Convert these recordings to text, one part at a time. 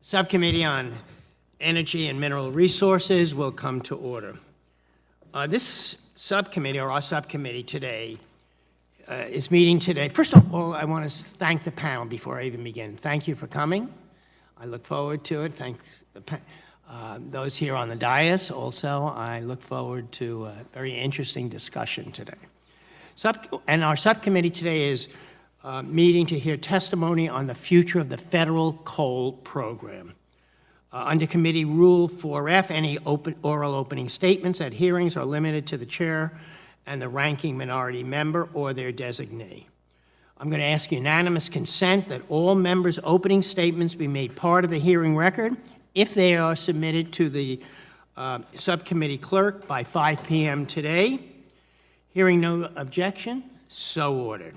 Subcommittee on Energy and Mineral Resources will come to order. This subcommittee, or our subcommittee today, is meeting today. First of all, I want to thank the panel before I even begin. Thank you for coming. I look forward to it. Thanks those here on the dais also. I look forward to a very interesting discussion today. And our subcommittee today is meeting to hear testimony on the future of the federal coal program. Under Committee Rule 4F, any oral opening statements at hearings are limited to the chair and the ranking minority member or their designee. I'm going to ask unanimous consent that all members' opening statements be made part of the hearing record if they are submitted to the subcommittee clerk by 5 p.m. today. Hearing no objection, so ordered.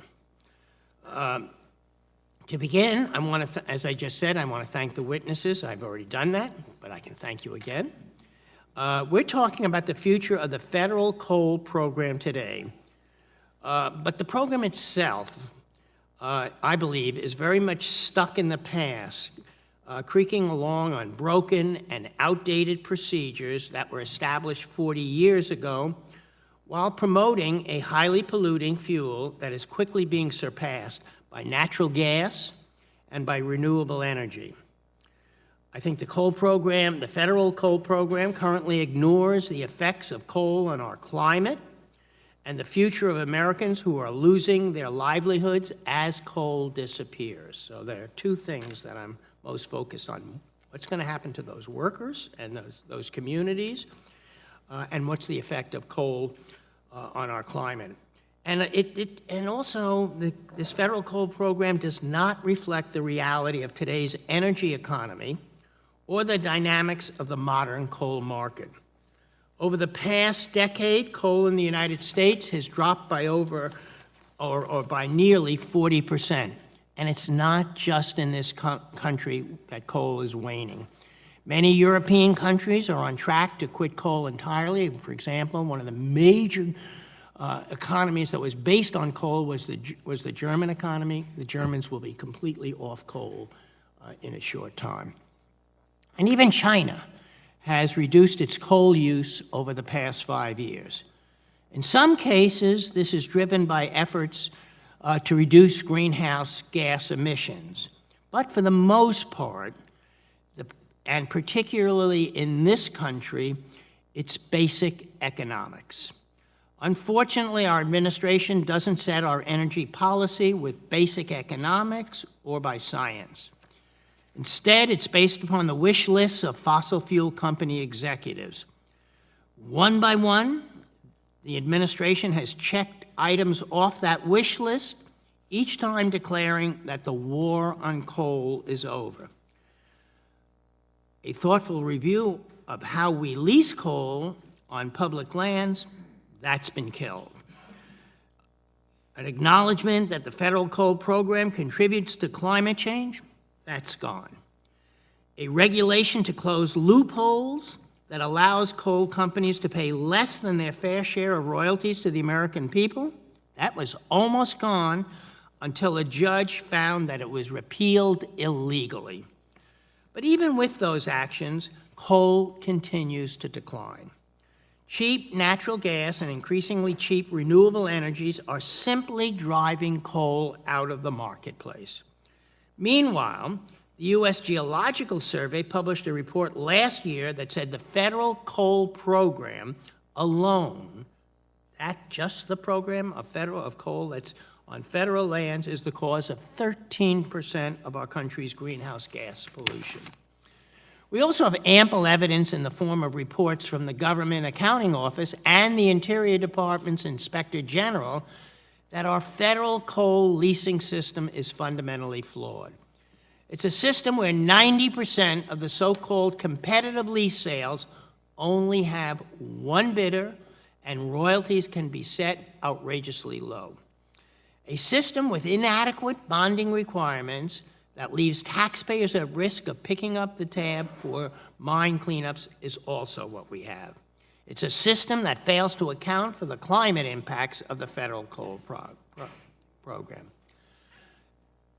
To begin, I want to, as I just said, I want to thank the witnesses. I've already done that, but I can thank you again. We're talking about the future of the federal coal program today, but the program itself, I believe, is very much stuck in the past, creaking along on broken and outdated procedures that were established 40 years ago, while promoting a highly polluting fuel that is quickly being surpassed by natural gas and by renewable energy. I think the coal program, the federal coal program, currently ignores the effects of coal on our climate and the future of Americans who are losing their livelihoods as coal disappears. So there are two things that I'm most focused on. What's going to happen to those workers and those communities, and what's the effect of coal on our climate. And this federal coal program does not reflect the reality of today's energy economy or the dynamics of the modern coal market. Over the past decade, coal in the United States has dropped by by nearly 40%. And it's not just in this country that coal is waning. Many European countries are on track to quit coal entirely. For example, one of the major economies that was based on coal was the German economy. The Germans will be completely off coal in a short time. And even China has reduced its coal use over the past 5 years. In some cases, this is driven by efforts to reduce greenhouse gas emissions. But for the most part, and particularly in this country, it's basic economics. Unfortunately, our administration doesn't set our energy policy with basic economics or by science. Instead, it's based upon the wish lists of fossil fuel company executives. One by one, the administration has checked items off that wish list, each time declaring that the war on coal is over. A thoughtful review of how we lease coal on public lands, that's been killed. An acknowledgement that the federal coal program contributes to climate change, that's gone. A regulation to close loopholes that allows coal companies to pay less than their fair share of royalties to the American people, that was almost gone until a judge found that it was repealed illegally. But even with those actions, coal continues to decline. Cheap natural gas and increasingly cheap renewable energies are simply driving coal out of the marketplace. Meanwhile, the U.S. Geological Survey published a report last year that said the federal coal program alone, just the program of coal that's on federal lands, is the cause of 13% of our country's greenhouse gas pollution. We also have ample evidence in the form of reports from the Government Accounting Office and the Interior Department's Inspector General that our federal coal leasing system is fundamentally flawed. It's a system where 90% of the so-called competitive lease sales only have one bidder, and royalties can be set outrageously low. A system with inadequate bonding requirements that leaves taxpayers at risk of picking up the tab for mine cleanups is also what we have. It's a system that fails to account for the climate impacts of the federal coal program.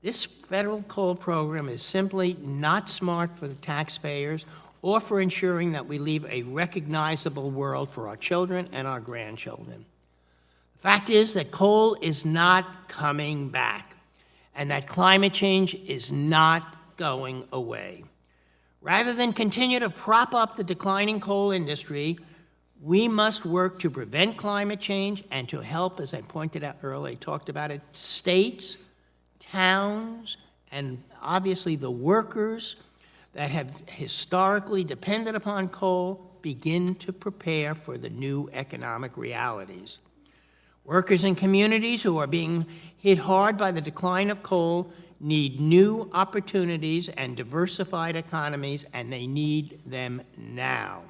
This federal coal program is simply not smart for the taxpayers or for ensuring that we leave a recognizable world for our children and our grandchildren. The fact is that coal is not coming back, and that climate change is not going away. Rather than continue to prop up the declining coal industry, we must work to prevent climate change and to help, as I pointed out earlier, talked about it, states, towns, and obviously the workers that have historically depended upon coal begin to prepare for the new economic realities. Workers in communities who are being hit hard by the decline of coal need new opportunities and diversified economies, and they need them now.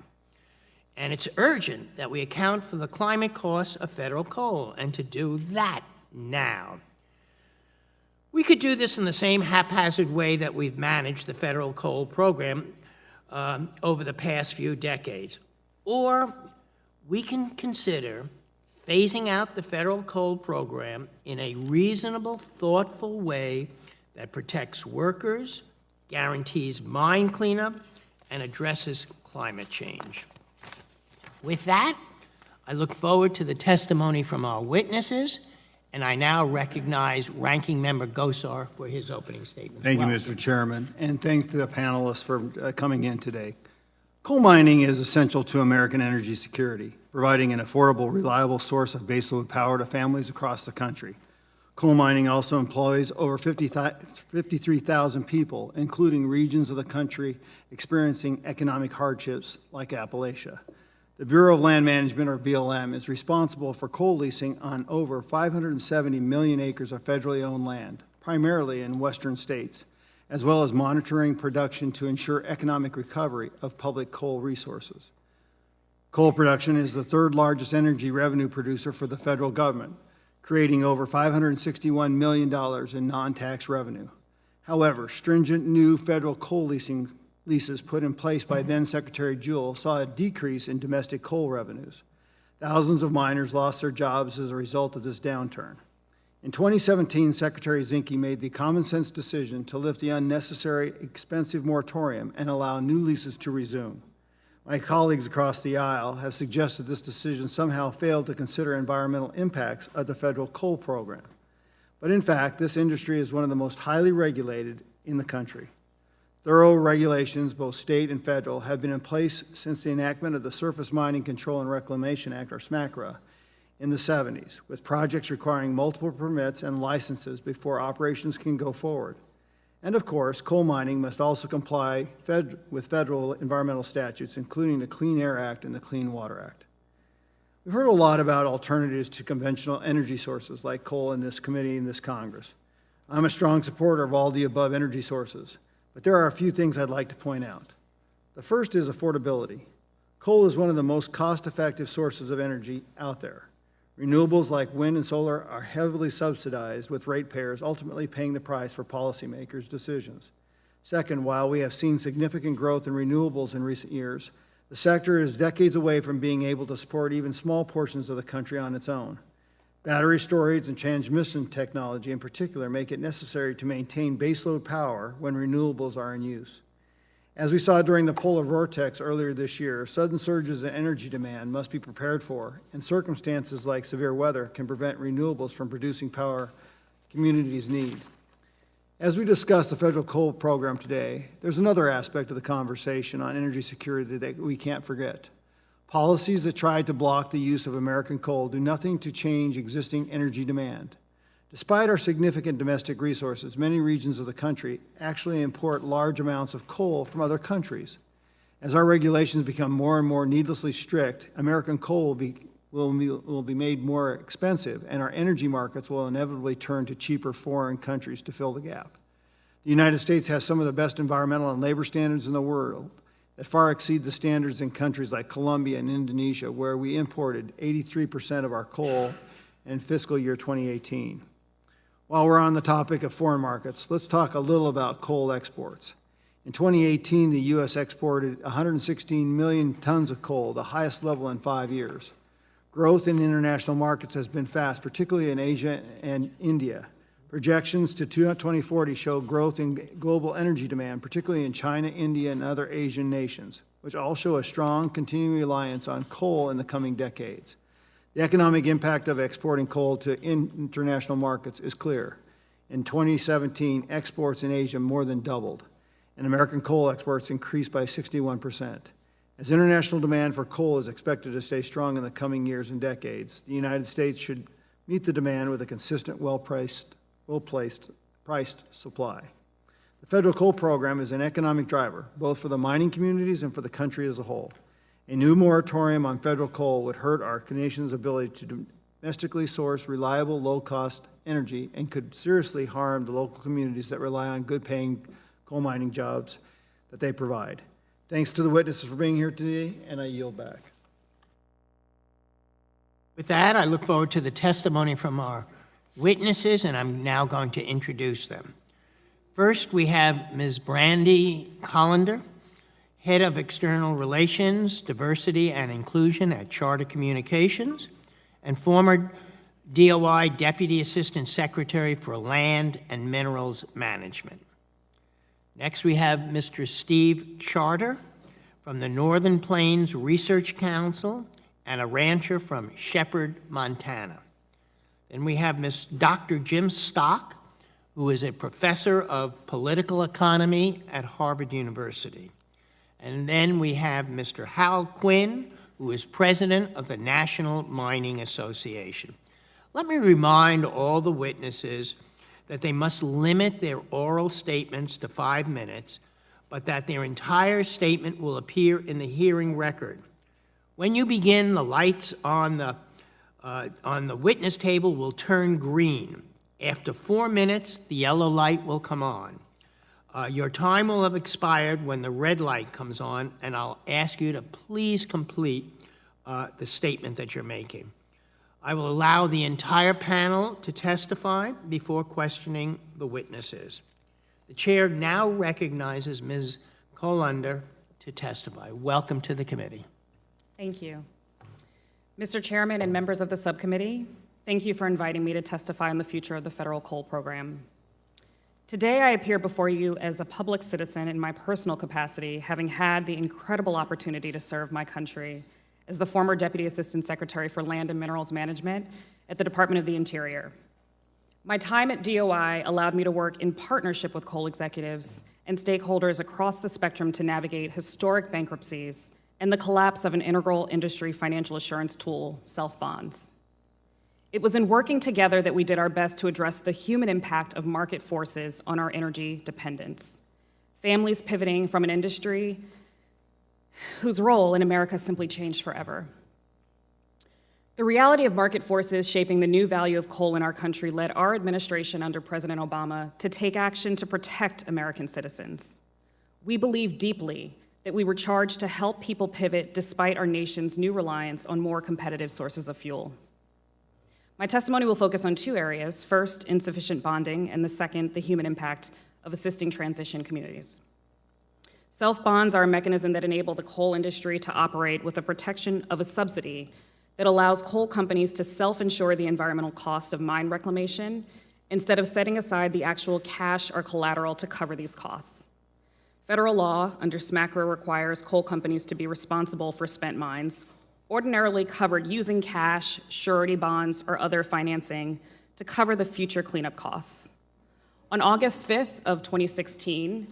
And it's urgent that we account for the climate costs of federal coal, and to do that now. We could do this in the same haphazard way that we've managed the federal coal program over the past few decades. Or we can consider phasing out the federal coal program in a reasonable, thoughtful way that protects workers, guarantees mine cleanup, and addresses climate change. With that, I look forward to the testimony from our witnesses, and I now recognize Ranking Member Gosar for his opening statement. Thank you, Mr. Chairman, and thank the panelists for coming in today. Coal mining is essential to American energy security, providing an affordable, reliable source of baseload power to families across the country. Coal mining also employs over 53,000 people, including regions of the country experiencing economic hardships like Appalachia. The Bureau of Land Management, or BLM, is responsible for coal leasing on over 570 million acres of federally owned land, primarily in western states, as well as monitoring production to ensure economic recovery of public coal resources. Coal production is the third largest energy revenue producer for the federal government, creating over $561 million in non-tax revenue. However, stringent new federal coal leases put in place by then-Secretary Jewell saw a decrease in domestic coal revenues. Thousands of miners lost their jobs as a result of this downturn. In 2017, Secretary Zinke made the common-sense decision to lift the unnecessary, expensive moratorium and allow new leases to resume. My colleagues across the aisle have suggested this decision somehow failed to consider environmental impacts of the federal coal program. But in fact, this industry is one of the most highly regulated in the country. Thorough regulations, both state and federal, have been in place since the enactment of the Surface Mining Control and Reclamation Act, or SMCRA, in the 70s, with projects requiring multiple permits and licenses before operations can go forward. And of course, coal mining must also comply with federal environmental statutes, including the Clean Air Act and the Clean Water Act. We've heard a lot about alternatives to conventional energy sources like coal in this committee and this Congress. I'm a strong supporter of all the above energy sources, but there are a few things I'd like to point out. The first is affordability. Coal is one of the most cost-effective sources of energy out there. Renewables like wind and solar are heavily subsidized, with ratepayers ultimately paying the price for policymakers' decisions. Second, while we have seen significant growth in renewables in recent years, the sector is decades away from being able to support even small portions of the country on its own. Battery storage and transmission technology in particular make it necessary to maintain baseload power when renewables are in use. As we saw during the polar vortex earlier this year, sudden surges in energy demand must be prepared for, and circumstances like severe weather can prevent renewables from producing power communities need. As we discuss the federal coal program today, there's another aspect of the conversation on energy security that we can't forget. Policies that try to block the use of American coal do nothing to change existing energy demand. Despite our significant domestic resources, many regions of the country actually import large amounts of coal from other countries. As our regulations become more and more needlessly strict, American coal will be made more expensive, and our energy markets will inevitably turn to cheaper foreign countries to fill the gap. The United States has some of the best environmental and labor standards in the world that far exceed the standards in countries like Colombia and Indonesia, where we imported 83% of our coal in fiscal year 2018. While we're on the topic of foreign markets, let's talk a little about coal exports. In 2018, the U.S. exported 116 million tons of coal, the highest level in 5 years. Growth in international markets has been fast, particularly in Asia and India, Projections to 2040 show growth in global energy demand, particularly in China, India, and other Asian nations, which all show a strong continuing reliance on coal in the coming decades. The economic impact of exporting coal to international markets is clear. In 2017, exports in Asia more than doubled, and American coal exports increased by 61%. As international demand for coal is expected to stay strong in the coming years and decades, the United States should meet the demand with a consistent, well-priced supply. The federal coal program is an economic driver, both for the mining communities and for the country as a whole. A new moratorium on federal coal would hurt our nation's ability to domestically source reliable, low-cost energy and could seriously harm the local communities that rely on good-paying coal mining jobs that they provide. Thanks to the witnesses for being here today, and I yield back. With that, I look forward to the testimony from our witnesses, and I'm now going to introduce them. First, we have Ms. Brandy Collender, Head of External Relations, Diversity, and Inclusion at Charter Communications, and former DOI Deputy Assistant Secretary for Land and Minerals Management. Next, we have Mr. Steve Charter from the Northern Plains Research Council and a rancher from Shepherd, Montana. Then we have Dr. Jim Stock, who is a professor of political economy at Harvard University. And then we have Mr. Hal Quinn, who is president of the National Mining Association. Let me remind all the witnesses that they must limit their oral statements to 5 minutes, but that their entire statement will appear in the hearing record. When you begin, the lights on the witness table will turn green. After 4 minutes, the yellow light will come on. Your time will have expired when the red light comes on, and I'll ask you to please complete the statement that you're making. I will allow the entire panel to testify before questioning the witnesses. The chair now recognizes Ms. Collender to testify. Welcome to the committee. Thank you. Mr. Chairman and members of the subcommittee, thank you for inviting me to testify on the future of the federal coal program. Today, I appear before you as a public citizen in my personal capacity, having had the incredible opportunity to serve my country as the former Deputy Assistant Secretary for Land and Minerals Management at the Department of the Interior. My time at DOI allowed me to work in partnership with coal executives and stakeholders across the spectrum to navigate historic bankruptcies and the collapse of an integral industry financial assurance tool, self-bonds. It was in working together that we did our best to address the human impact of market forces on our energy dependence. Families pivoting from an industry whose role in America simply changed forever. The reality of market forces shaping the new value of coal in our country led our administration under President Obama to take action to protect American citizens. We believe deeply that we were charged to help people pivot despite our nation's new reliance on more competitive sources of fuel. My testimony will focus on 2 areas. First, insufficient bonding, and the second, the human impact of assisting transition communities. Self-bonds are a mechanism that enable the coal industry to operate with the protection of a subsidy that allows coal companies to self-insure the environmental cost of mine reclamation instead of setting aside the actual cash or collateral to cover these costs. Federal law under SMCRA requires coal companies to be responsible for spent mines, ordinarily covered using cash, surety bonds, or other financing to cover the future cleanup costs. On August 5th of 2016,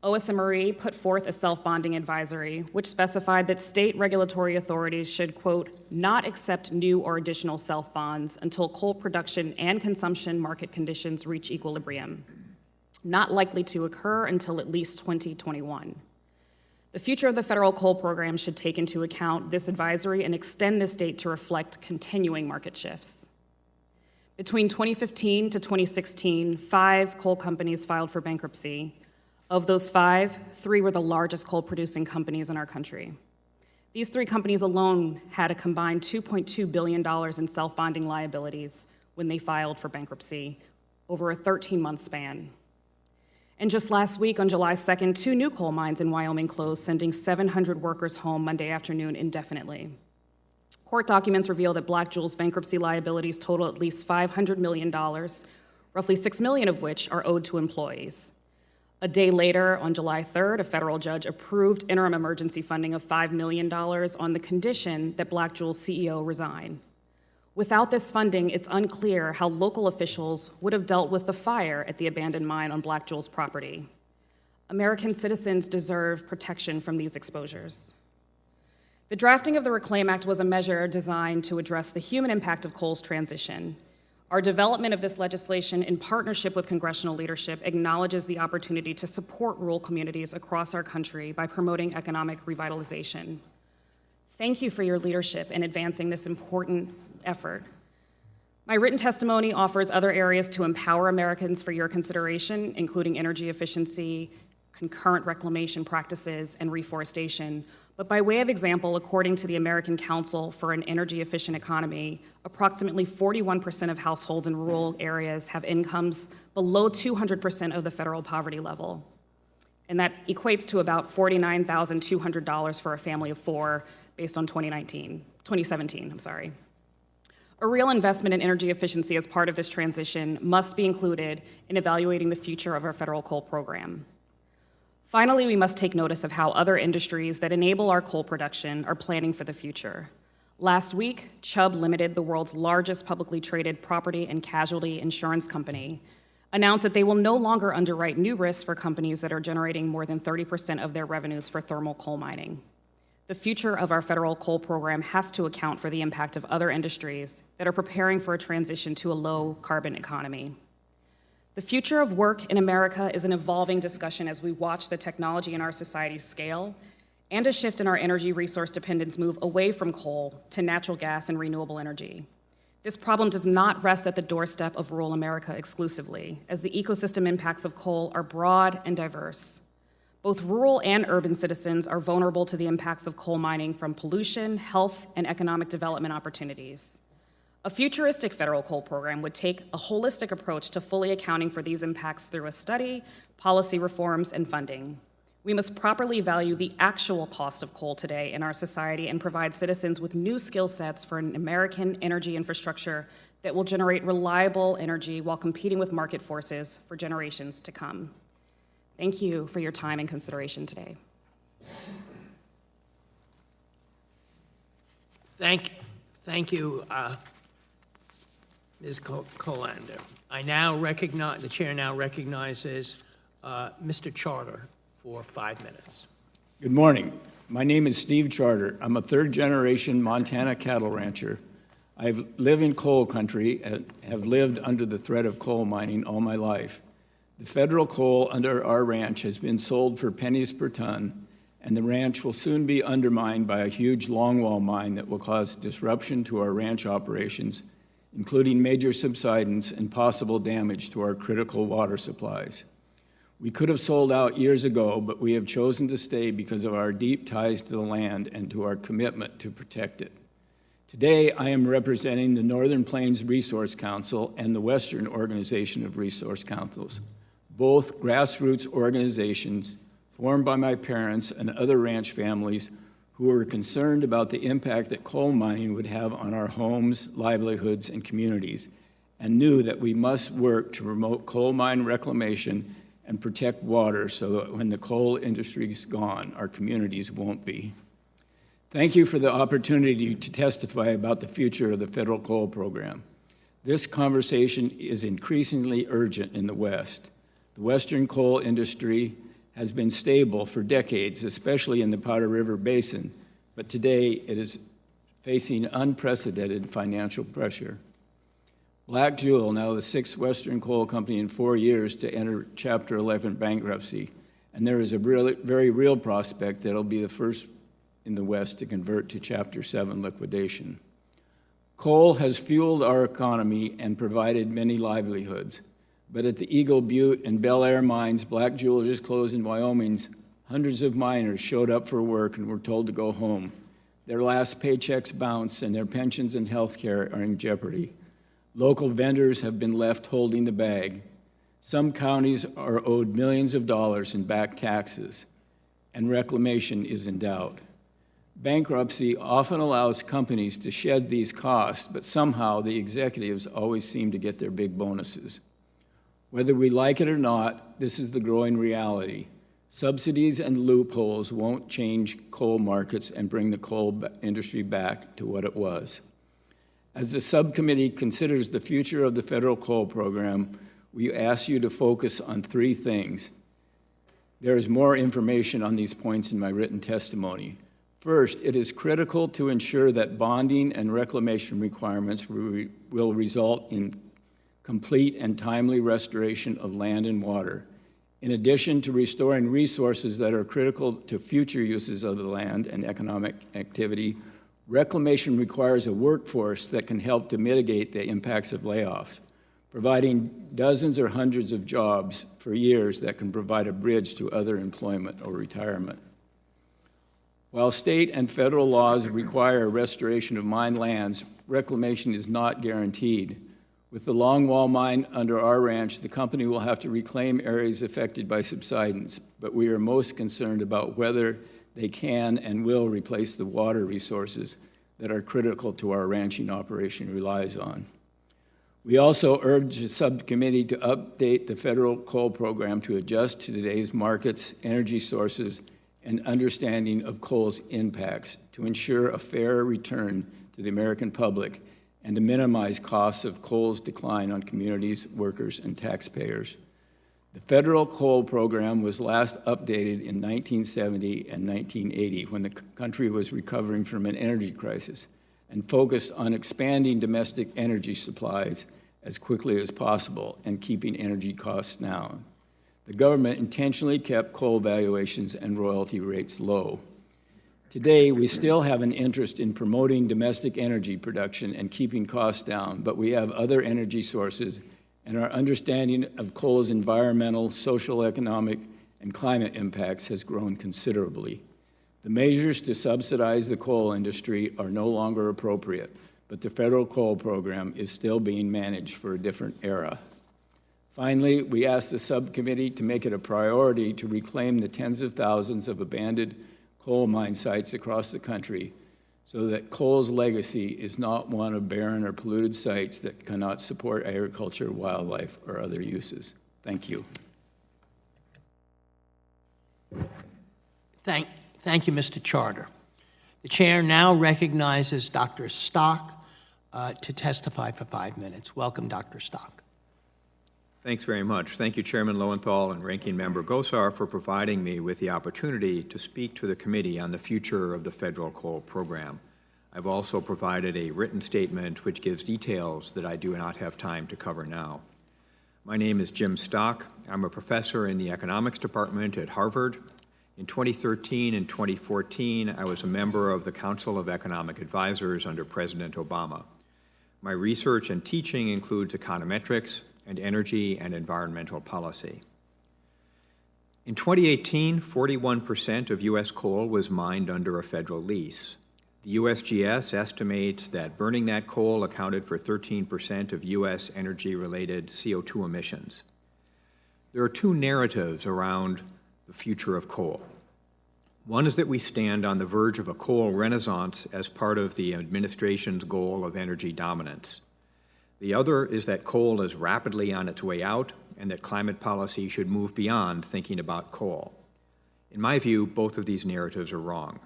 OSMRE put forth a self-bonding advisory, which specified that state regulatory authorities should, quote, not accept new or additional self-bonds until coal production and consumption market conditions reach equilibrium, not likely to occur until at least 2021. The future of the federal coal program should take into account this advisory and extend this date to reflect continuing market shifts. Between 2015 to 2016, 5 coal companies filed for bankruptcy. Of those 5, 3 were the largest coal-producing companies in our country. These 3 companies alone had a combined $2.2 billion in self-bonding liabilities when they filed for bankruptcy over a 13-month span. And just last week, on July 2nd, 2 new coal mines in Wyoming closed, sending 700 workers home Monday afternoon indefinitely. Court documents reveal that Black Jewel's bankruptcy liabilities total at least $500 million, roughly $6 million of which are owed to employees. A day later, on July 3rd, a federal judge approved interim emergency funding of $5 million on the condition that Black Jewel's CEO resign. Without this funding, it's unclear how local officials would have dealt with the fire at the abandoned mine on Black Jewel's property. American citizens deserve protection from these exposures. The drafting of the Reclaim Act was a measure designed to address the human impact of coal's transition. Our development of this legislation in partnership with congressional leadership acknowledges the opportunity to support rural communities across our country by promoting economic revitalization. Thank you for your leadership in advancing this important effort. My written testimony offers other areas to empower Americans for your consideration, including energy efficiency, concurrent reclamation practices, and reforestation. But by way of example, according to the American Council for an Energy Efficient Economy, approximately 41% of households in rural areas have incomes below 200% of the federal poverty level. And that equates to about $49,200 for a family of four based on 2017. A real investment in energy efficiency as part of this transition must be included in evaluating the future of our federal coal program. Finally, we must take notice of how other industries that enable our coal production are planning for the future. Last week, Chubb Limited, the world's largest publicly traded property and casualty insurance company, announced that they will no longer underwrite new risks for companies that are generating more than 30% of their revenues for thermal coal mining. The future of our federal coal program has to account for the impact of other industries that are preparing for a transition to a low-carbon economy. The future of work in America is an evolving discussion as we watch the technology in our society scale and a shift in our energy resource dependence move away from coal to natural gas and renewable energy. This problem does not rest at the doorstep of rural America exclusively, as the ecosystem impacts of coal are broad and diverse. Both rural and urban citizens are vulnerable to the impacts of coal mining from pollution, health, and economic development opportunities. A futuristic federal coal program would take a holistic approach to fully accounting for these impacts through a study, policy reforms, and funding. We must properly value the actual cost of coal today in our society and provide citizens with new skill sets for an American energy infrastructure that will generate reliable energy while competing with market forces for generations to come. Thank you for your time and consideration today. Thank you, Ms. Colander. The chair now recognizes Mr. Charter for 5 minutes. Good morning. My name is Steve Charter. I'm a third-generation Montana cattle rancher. I live in coal country and have lived under the threat of coal mining all my life. The federal coal under our ranch has been sold for pennies per ton, and the ranch will soon be undermined by a huge longwall mine that will cause disruption to our ranch operations, including major subsidence and possible damage to our critical water supplies. We could have sold out years ago, but we have chosen to stay because of our deep ties to the land and to our commitment to protect it. Today, I am representing the Northern Plains Resource Council and the Western Organization of Resource Councils, both grassroots organizations formed by my parents and other ranch families who were concerned about the impact that coal mining would have on our homes, livelihoods, and communities, and knew that we must work to promote coal mine reclamation and protect water so that when the coal industry is gone, our communities won't be. Thank you for the opportunity to testify about the future of the federal coal program. This conversation is increasingly urgent in the West. The Western coal industry has been stable for decades, especially in the Powder River Basin, but today it is facing unprecedented financial pressure. Black Jewel, now the sixth Western coal company in 4 years to enter Chapter 11 bankruptcy, and there is a very real prospect that it'll be the first in the West to convert to Chapter 7 liquidation. Coal has fueled our economy and provided many livelihoods. But at the Eagle Butte and Bel Air mines Black Jewel just closed in Wyoming, hundreds of miners showed up for work and were told to go home. Their last paychecks bounced and their pensions and health care are in jeopardy. Local vendors have been left holding the bag. Some counties are owed millions of dollars in back taxes, and reclamation is in doubt. Bankruptcy often allows companies to shed these costs, but somehow the executives always seem to get their big bonuses. Whether we like it or not, this is the growing reality. Subsidies and loopholes won't change coal markets and bring the coal industry back to what it was. As the subcommittee considers the future of the federal coal program, we ask you to focus on three things. There is more information on these points in my written testimony. First, it is critical to ensure that bonding and reclamation requirements will result in complete and timely restoration of land and water. In addition to restoring resources that are critical to future uses of the land and economic activity, reclamation requires a workforce that can help to mitigate the impacts of layoffs, providing dozens or hundreds of jobs for years that can provide a bridge to other employment or retirement. While state and federal laws require restoration of mined lands, reclamation is not guaranteed. With the longwall mine under our ranch, the company will have to reclaim areas affected by subsidence, but we are most concerned about whether they can and will replace the water resources that are critical to our ranching operation relies on. We also urge the subcommittee to update the federal coal program to adjust to today's markets, energy sources, and understanding of coal's impacts to ensure a fair return to the American public and to minimize costs of coal's decline on communities, workers, and taxpayers. The federal coal program was last updated in 1970 and 1980 when the country was recovering from an energy crisis and focused on expanding domestic energy supplies as quickly as possible and keeping energy costs down. The government intentionally kept coal valuations and royalty rates low. Today, we still have an interest in promoting domestic energy production and keeping costs down, but we have other energy sources, and our understanding of coal's environmental, social, economic, and climate impacts has grown considerably. The measures to subsidize the coal industry are no longer appropriate, but the federal coal program is still being managed for a different era. Finally, we ask the subcommittee to make it a priority to reclaim the tens of thousands of abandoned coal mine sites across the country so that coal's legacy is not one of barren or polluted sites that cannot support agriculture, wildlife, or other uses. Thank you. Thank you, Mr. Charter. The chair now recognizes Dr. Stock to testify for 5 minutes. Welcome, Dr. Stock. Thanks very much. Thank you, Chairman Lowenthal and Ranking Member Gosar, for providing me with the opportunity to speak to the committee on the future of the federal coal program. I've also provided a written statement which gives details that I do not have time to cover now. My name is Jim Stock. I'm a professor in the economics department at Harvard. In 2013 and 2014, I was a member of the Council of Economic Advisors under President Obama. My research and teaching includes econometrics and energy and environmental policy. In 2018, 41% of U.S. coal was mined under a federal lease. The USGS estimates that burning that coal accounted for 13% of U.S. energy-related CO2 emissions. There are two narratives around the future of coal. One is that we stand on the verge of a coal renaissance as part of the administration's goal of energy dominance. The other is that coal is rapidly on its way out and that climate policy should move beyond thinking about coal. In my view, both of these narratives are wrong.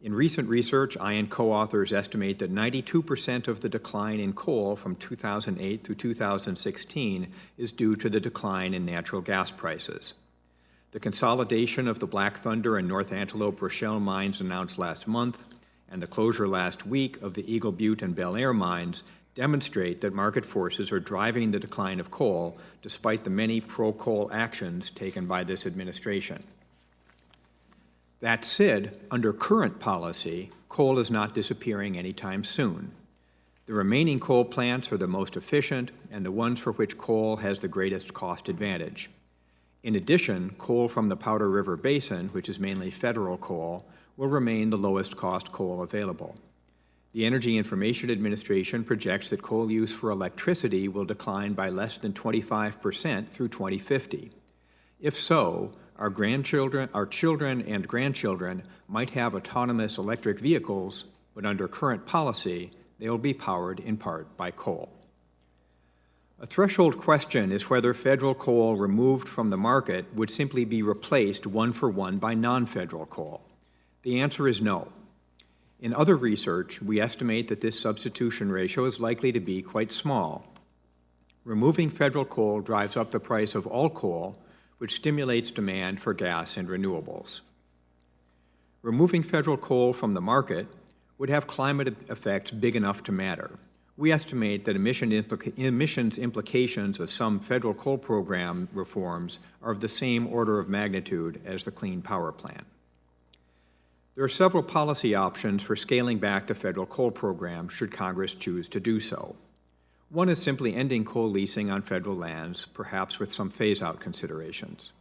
In recent research, I and co-authors estimate that 92% of the decline in coal from 2008 through 2016 is due to the decline in natural gas prices. The consolidation of the Black Thunder and North Antelope Rochelle mines announced last month and the closure last week of the Eagle Butte and Bel Air mines demonstrate that market forces are driving the decline of coal despite the many pro-coal actions taken by this administration. That said, under current policy, coal is not disappearing anytime soon. The remaining coal plants are the most efficient and the ones for which coal has the greatest cost advantage. In addition, coal from the Powder River Basin, which is mainly federal coal, will remain the lowest cost coal available. The Energy Information Administration projects that coal use for electricity will decline by less than 25% through 2050. If so, our children and grandchildren might have autonomous electric vehicles, but under current policy, they will be powered in part by coal. A threshold question is whether federal coal removed from the market would simply be replaced one for one by non-federal coal. The answer is no. In other research, we estimate that this substitution ratio is likely to be quite small. Removing federal coal drives up the price of all coal, which stimulates demand for gas and renewables. Removing federal coal from the market would have climate effects big enough to matter. We estimate that emissions implications of some federal coal program reforms are of the same order of magnitude as the Clean Power Plan. There are several policy options for scaling back the federal coal program should Congress choose to do so. One is simply ending coal leasing on federal lands, perhaps with some phase-out considerations.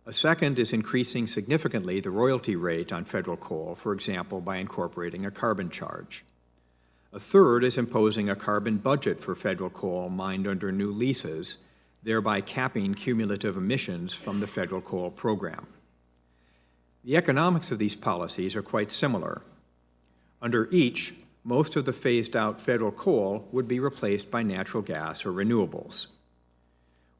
A second is increasing significantly the royalty rate on federal coal, for example, by incorporating a carbon charge. A third is imposing a carbon budget for federal coal mined under new leases, thereby capping cumulative emissions from the federal coal program. The economics of these policies are quite similar. Under each, most of the phased-out federal coal would be replaced by natural gas or renewables.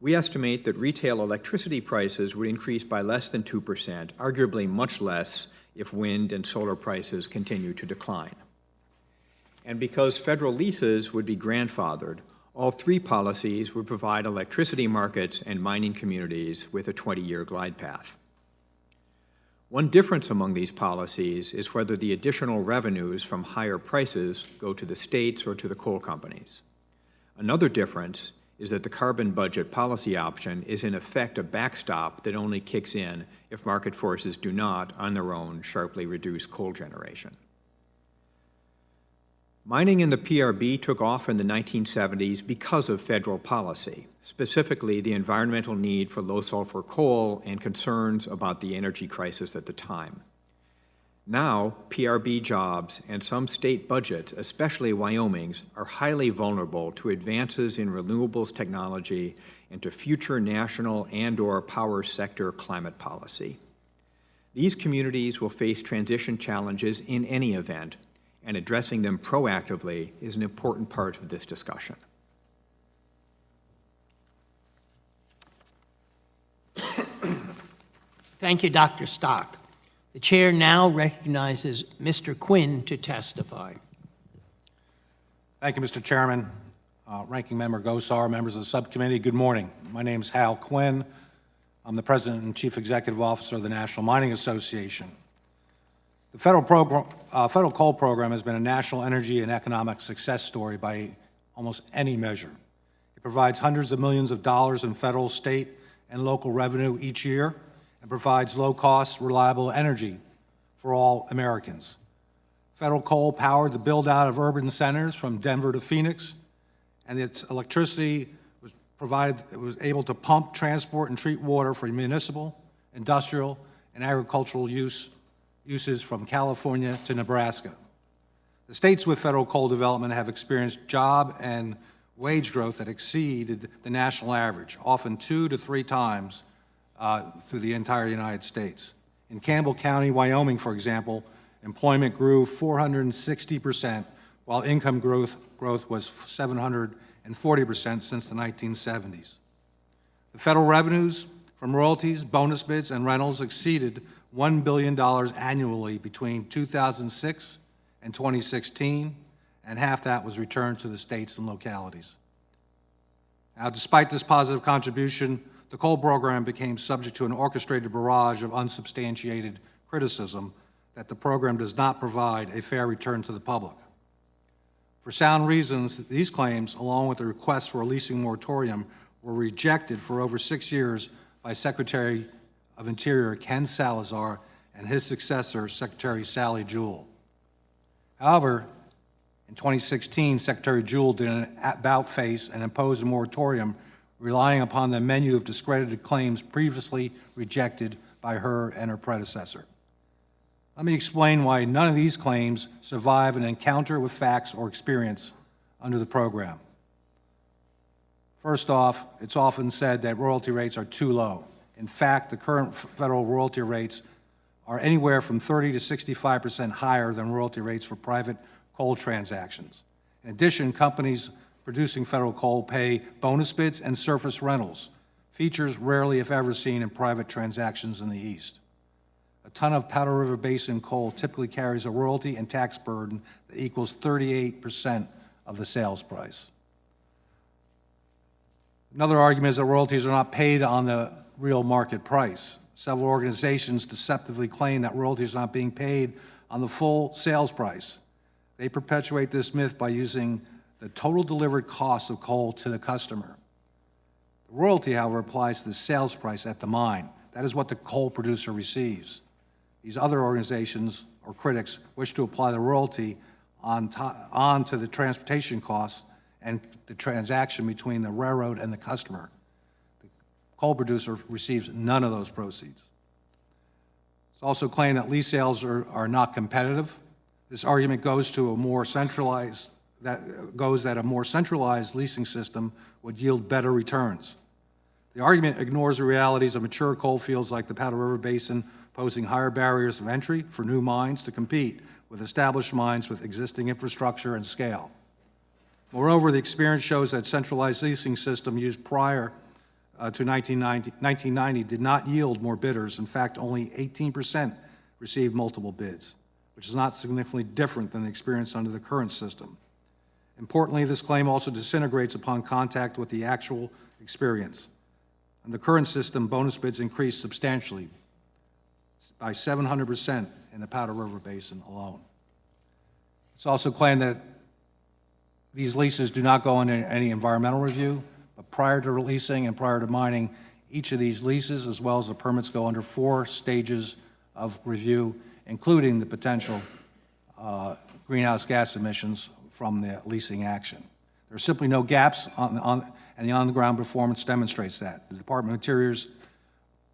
We estimate that retail electricity prices would increase by less than 2%, arguably much less if wind and solar prices continue to decline. And because federal leases would be grandfathered, all three policies would provide electricity markets and mining communities with a 20-year glide path. One difference among these policies is whether the additional revenues from higher prices go to the states or to the coal companies. Another difference is that the carbon budget policy option is in effect a backstop that only kicks in if market forces do not, on their own, sharply reduce coal generation. Mining in the PRB took off in the 1970s because of federal policy, specifically the environmental need for low-sulfur coal and concerns about the energy crisis at the time. Now, PRB jobs and some state budgets, especially Wyoming's, are highly vulnerable to advances in renewables technology and to future national and/or power sector climate policy. These communities will face transition challenges in any event, and addressing them proactively is an important part of this discussion. Thank you, Dr. Stock. The chair now recognizes Mr. Quinn to testify. Thank you, Mr. Chairman, Ranking Member Gosar, members of the subcommittee. Good morning. My name is Hal Quinn. I'm the President and Chief Executive Officer of the National Mining Association. The federal coal program has been a national energy and economic success story by almost any measure. It provides hundreds of millions of dollars in federal, state, and local revenue each year and provides low-cost, reliable energy for all Americans. Federal coal powered the build-out of urban centers from Denver to Phoenix, and its electricity was able to pump, transport, and treat water for municipal, industrial, and agricultural uses from California to Nebraska. The states with federal coal development have experienced job and wage growth that exceeded the national average, often 2 to 3 times through the entire United States. In Campbell County, Wyoming, for example, employment grew 460%, while income growth was 740% since the 1970s. The federal revenues from royalties, bonus bids, and rentals exceeded $1 billion annually between 2006 and 2016, and half that was returned to the states and localities. Now, despite this positive contribution, the coal program became subject to an orchestrated barrage of unsubstantiated criticism that the program does not provide a fair return to the public. For sound reasons, these claims, along with the request for a leasing moratorium, were rejected for over 6 years by Secretary of Interior Ken Salazar and his successor, Secretary Sally Jewell. However, in 2016, Secretary Jewell did an about-face and imposed a moratorium relying upon the menu of discredited claims previously rejected by her and her predecessor. Let me explain why none of these claims survive an encounter with facts or experience under the program. First off, it's often said that royalty rates are too low. In fact, the current federal royalty rates are anywhere from 30 to 65% higher than royalty rates for private coal transactions. In addition, companies producing federal coal pay bonus bids and surface rentals, features rarely if ever seen in private transactions in the East. A ton of Powder River Basin coal typically carries a royalty and tax burden that equals 38% of the sales price. Another argument is that royalties are not paid on the real market price. Several organizations deceptively claim that royalties are not being paid on the full sales price. They perpetuate this myth by using the total delivered cost of coal to the customer. The royalty, however, applies to the sales price at the mine. That is what the coal producer receives. These other organizations or critics wish to apply the royalty onto the transportation costs and the transaction between the railroad and the customer. The coal producer receives none of those proceeds. It's also claimed that lease sales are not competitive. This argument goes to a more centralized, that a more centralized leasing system would yield better returns. The argument ignores the realities of mature coal fields like the Powder River Basin, posing higher barriers of entry for new mines to compete with established mines with existing infrastructure and scale. Moreover, the experience shows that centralized leasing system used prior to 1990 did not yield more bidders. In fact, only 18% received multiple bids, which is not significantly different than the experience under the current system. Importantly, this claim also disintegrates upon contact with the actual experience. In the current system, bonus bids increased substantially by 700% in the Powder River Basin alone. It's also claimed that these leases do not go into any environmental review, but prior to releasing and prior to mining, each of these leases, as well as the permits, go under 4 stages of review, including the potential greenhouse gas emissions from the leasing action. There are simply no gaps and the on-the-ground performance demonstrates that. The Department of Interior's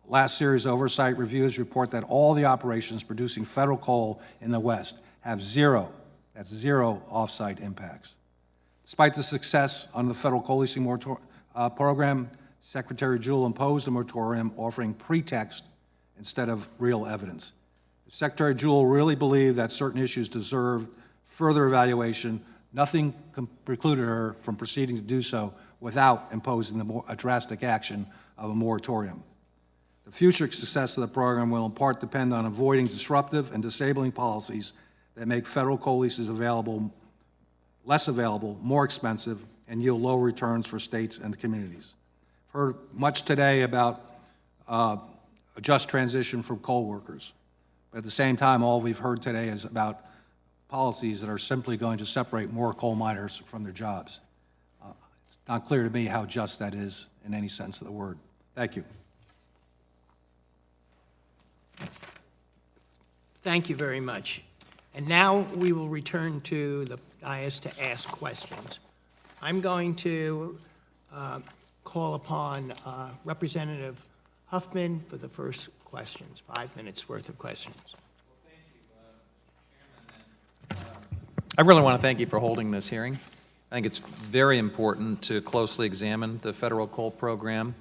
last series of oversight reviews report that all the operations producing federal coal in the West have zero off-site impacts. Despite the success on the federal coal leasing program, Secretary Jewell imposed a moratorium offering pretext instead of real evidence. If Secretary Jewell really believed that certain issues deserved further evaluation, nothing precluded her from proceeding to do so without imposing a drastic action of a moratorium. The future success of the program will in part depend on avoiding disruptive and disabling policies that make federal coal leases less available, more expensive, and yield low returns for states and communities. I've heard much today about a just transition for coal workers, but at the same time, all we've heard today is about policies that are simply going to separate more coal miners from their jobs. It's not clear to me how just that is in any sense of the word. Thank you. Thank you very much. And now we will return to the dais to ask questions. I'm going to call upon Representative Huffman for the first questions, 5 minutes worth of questions. I really want to thank you for holding this hearing. I think it's very important to closely examine the federal coal program.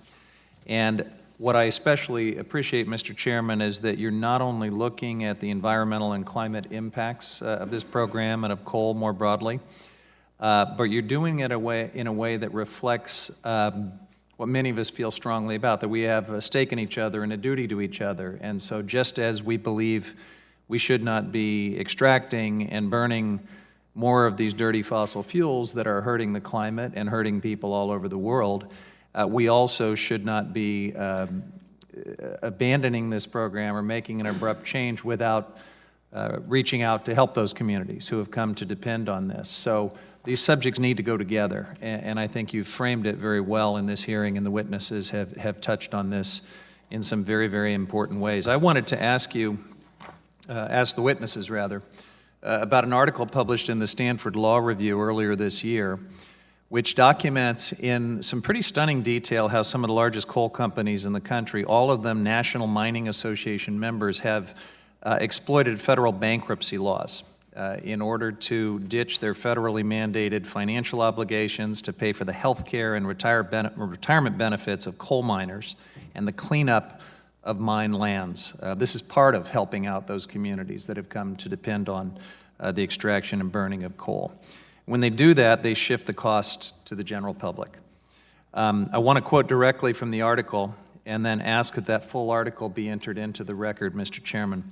And what I especially appreciate, Mr. Chairman, is that you're not only looking at the environmental and climate impacts of this program and of coal more broadly, but you're doing it in a way that reflects what many of us feel strongly about, that we have a stake in each other and a duty to each other. And so just as we believe we should not be extracting and burning more of these dirty fossil fuels that are hurting the climate and hurting people all over the world, we also should not be abandoning this program or making an abrupt change without reaching out to help those communities who have come to depend on this. So these subjects need to go together, and I think you've framed it very well in this hearing, and the witnesses have touched on this in some very, very important ways. I wanted to ask you, ask the witnesses rather, about an article published in the Stanford Law Review earlier this year, which documents in some pretty stunning detail how some of the largest coal companies in the country, all of them National Mining Association members, have exploited federal bankruptcy laws in order to ditch their federally mandated financial obligations to pay for the health care and retirement benefits of coal miners and the cleanup of mine lands. This is part of helping out those communities that have come to depend on the extraction and burning of coal. When they do that, they shift the cost to the general public. I want to quote directly from the article and then ask that that full article be entered into the record, Mr. Chairman.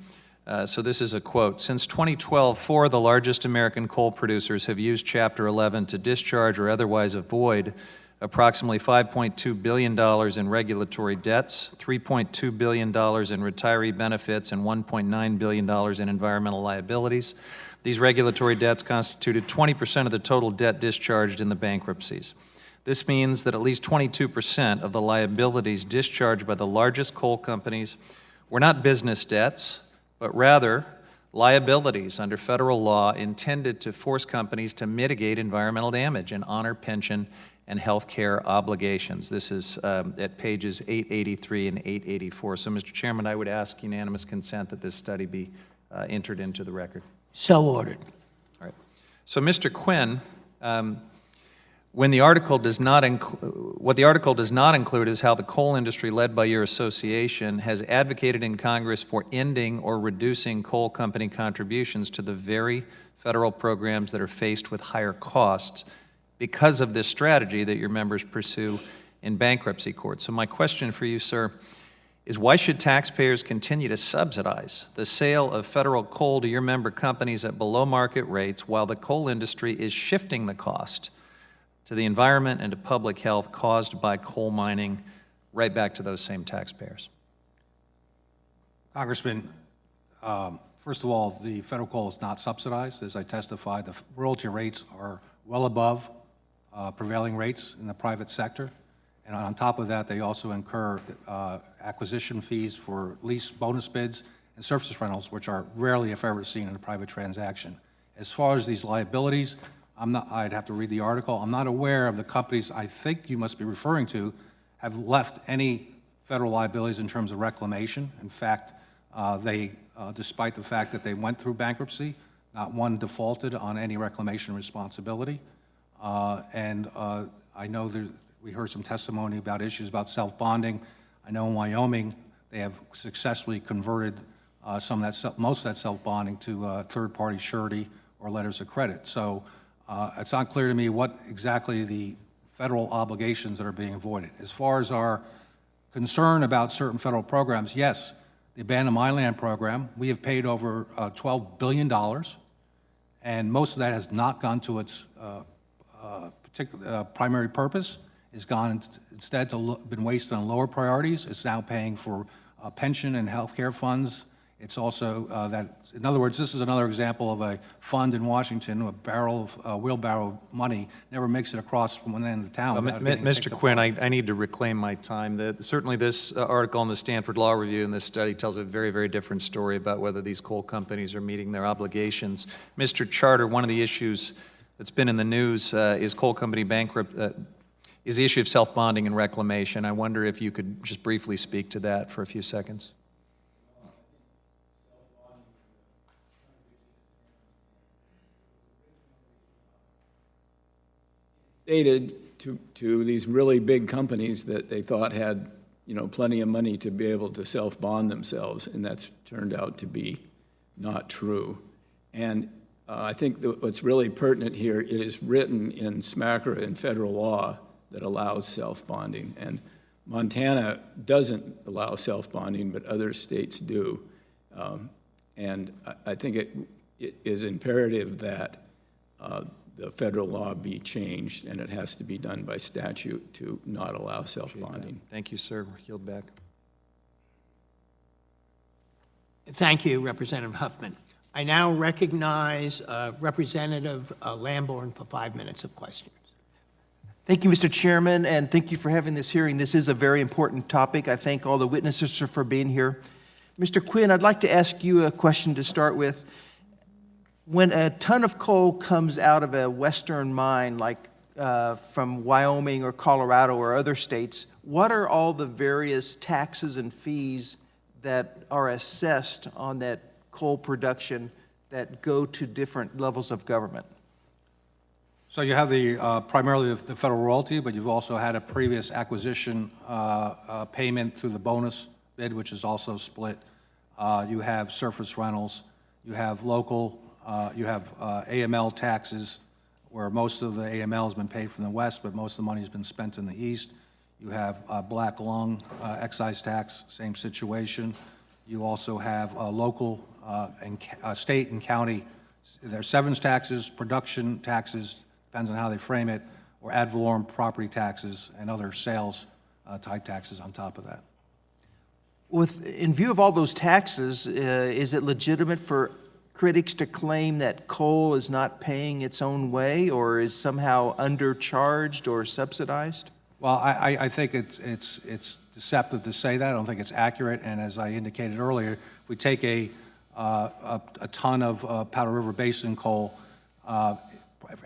So this is a quote. Since 2012, 4 of the largest American coal producers have used Chapter 11 to discharge or otherwise avoid approximately $5.2 billion in regulatory debts, $3.2 billion in retiree benefits, and $1.9 billion in environmental liabilities. These regulatory debts constituted 20% of the total debt discharged in the bankruptcies. This means that at least 22% of the liabilities discharged by the largest coal companies were not business debts, but rather liabilities under federal law intended to force companies to mitigate environmental damage and honor pension and health care obligations. This is at pages 883 and 884. So, Mr. Chairman, I would ask unanimous consent that this study be entered into the record. So ordered. All right. So, Mr. Quinn, what the article does not include is how the coal industry, led by your association, has advocated in Congress for ending or reducing coal company contributions to the very federal programs that are faced with higher costs because of this strategy that your members pursue in bankruptcy court. So my question for you, sir, is why should taxpayers continue to subsidize the sale of federal coal to your member companies at below market rates while the coal industry is shifting the cost to the environment and to public health caused by coal mining right back to those same taxpayers? Congressman, first of all, the federal coal is not subsidized. As I testified, the royalty rates are well above prevailing rates in the private sector. And on top of that, they also incur acquisition fees for lease bonus bids and surface rentals, which are rarely, if ever, seen in a private transaction. As far as these liabilities, I'd have to read the article. I'm not aware of the companies I think you must be referring to have left any federal liabilities in terms of reclamation. In fact, despite the fact that they went through bankruptcy, not one defaulted on any reclamation responsibility. I know we heard some testimony about issues about self-bonding. I know in Wyoming they have successfully converted most of that self-bonding to third-party surety or letters of credit. So it's not clear to me what exactly the federal obligations that are being avoided. As far as our concern about certain federal programs, yes, the Abandoned Mine Land Program, we have paid over $12 billion, and most of that has not gone to its particular primary purpose. It's gone instead been wasted on lower priorities. It's now paying for pension and health care funds. It's also in other words, this is another example of a fund in Washington, a wheelbarrow of money never makes it across from one end of the town. Mr. Quinn, I need to reclaim my time. Certainly this article in the Stanford Law Review and this study tells a very, very different story about whether these coal companies are meeting their obligations. Mr. Charter, one of the issues that's been in the news is coal company is the issue of self-bonding and reclamation. I wonder if you could just briefly speak to that for a few seconds. Stated to these really big companies that they thought had, plenty of money to be able to self-bond themselves, and that's turned out to be not true. And I think that what's really pertinent here, it is written in SMACRA in federal law that allows self-bonding. And Montana doesn't allow self-bonding, but other states do. And I think it is imperative that the federal law be changed, and it has to be done by statute to not allow self-bonding. Thank you, sir. Yield back. Thank you, Representative Huffman. I now recognize Representative Lamborn for 5 minutes of questions. Thank you, Mr. Chairman, and thank you for having this hearing. This is a very important topic. I thank all the witnesses for being here. Mr. Quinn, I'd like to ask you a question to start with. When a ton of coal comes out of a western mine, like from Wyoming or Colorado or other states, what are all the various taxes and fees that are assessed on that coal production that go to different levels of government? So you have primarily the federal royalty, but you've also had a previous acquisition payment through the bonus bid, which is also split. You have surface rentals. You have local. You have AML taxes, where most of the AML has been paid from the west, but most of the money has been spent in the east. You have black lung excise tax, same situation. You also have local and state and county. There are severance taxes, production taxes, depends on how they frame it, or ad valorem property taxes and other sales type taxes on top of that. In view of all those taxes, is it legitimate for critics to claim that coal is not paying its own way or is somehow undercharged or subsidized? Well, I think it's deceptive to say that. I don't think it's accurate. And as I indicated earlier, if we take a ton of Powder River Basin coal,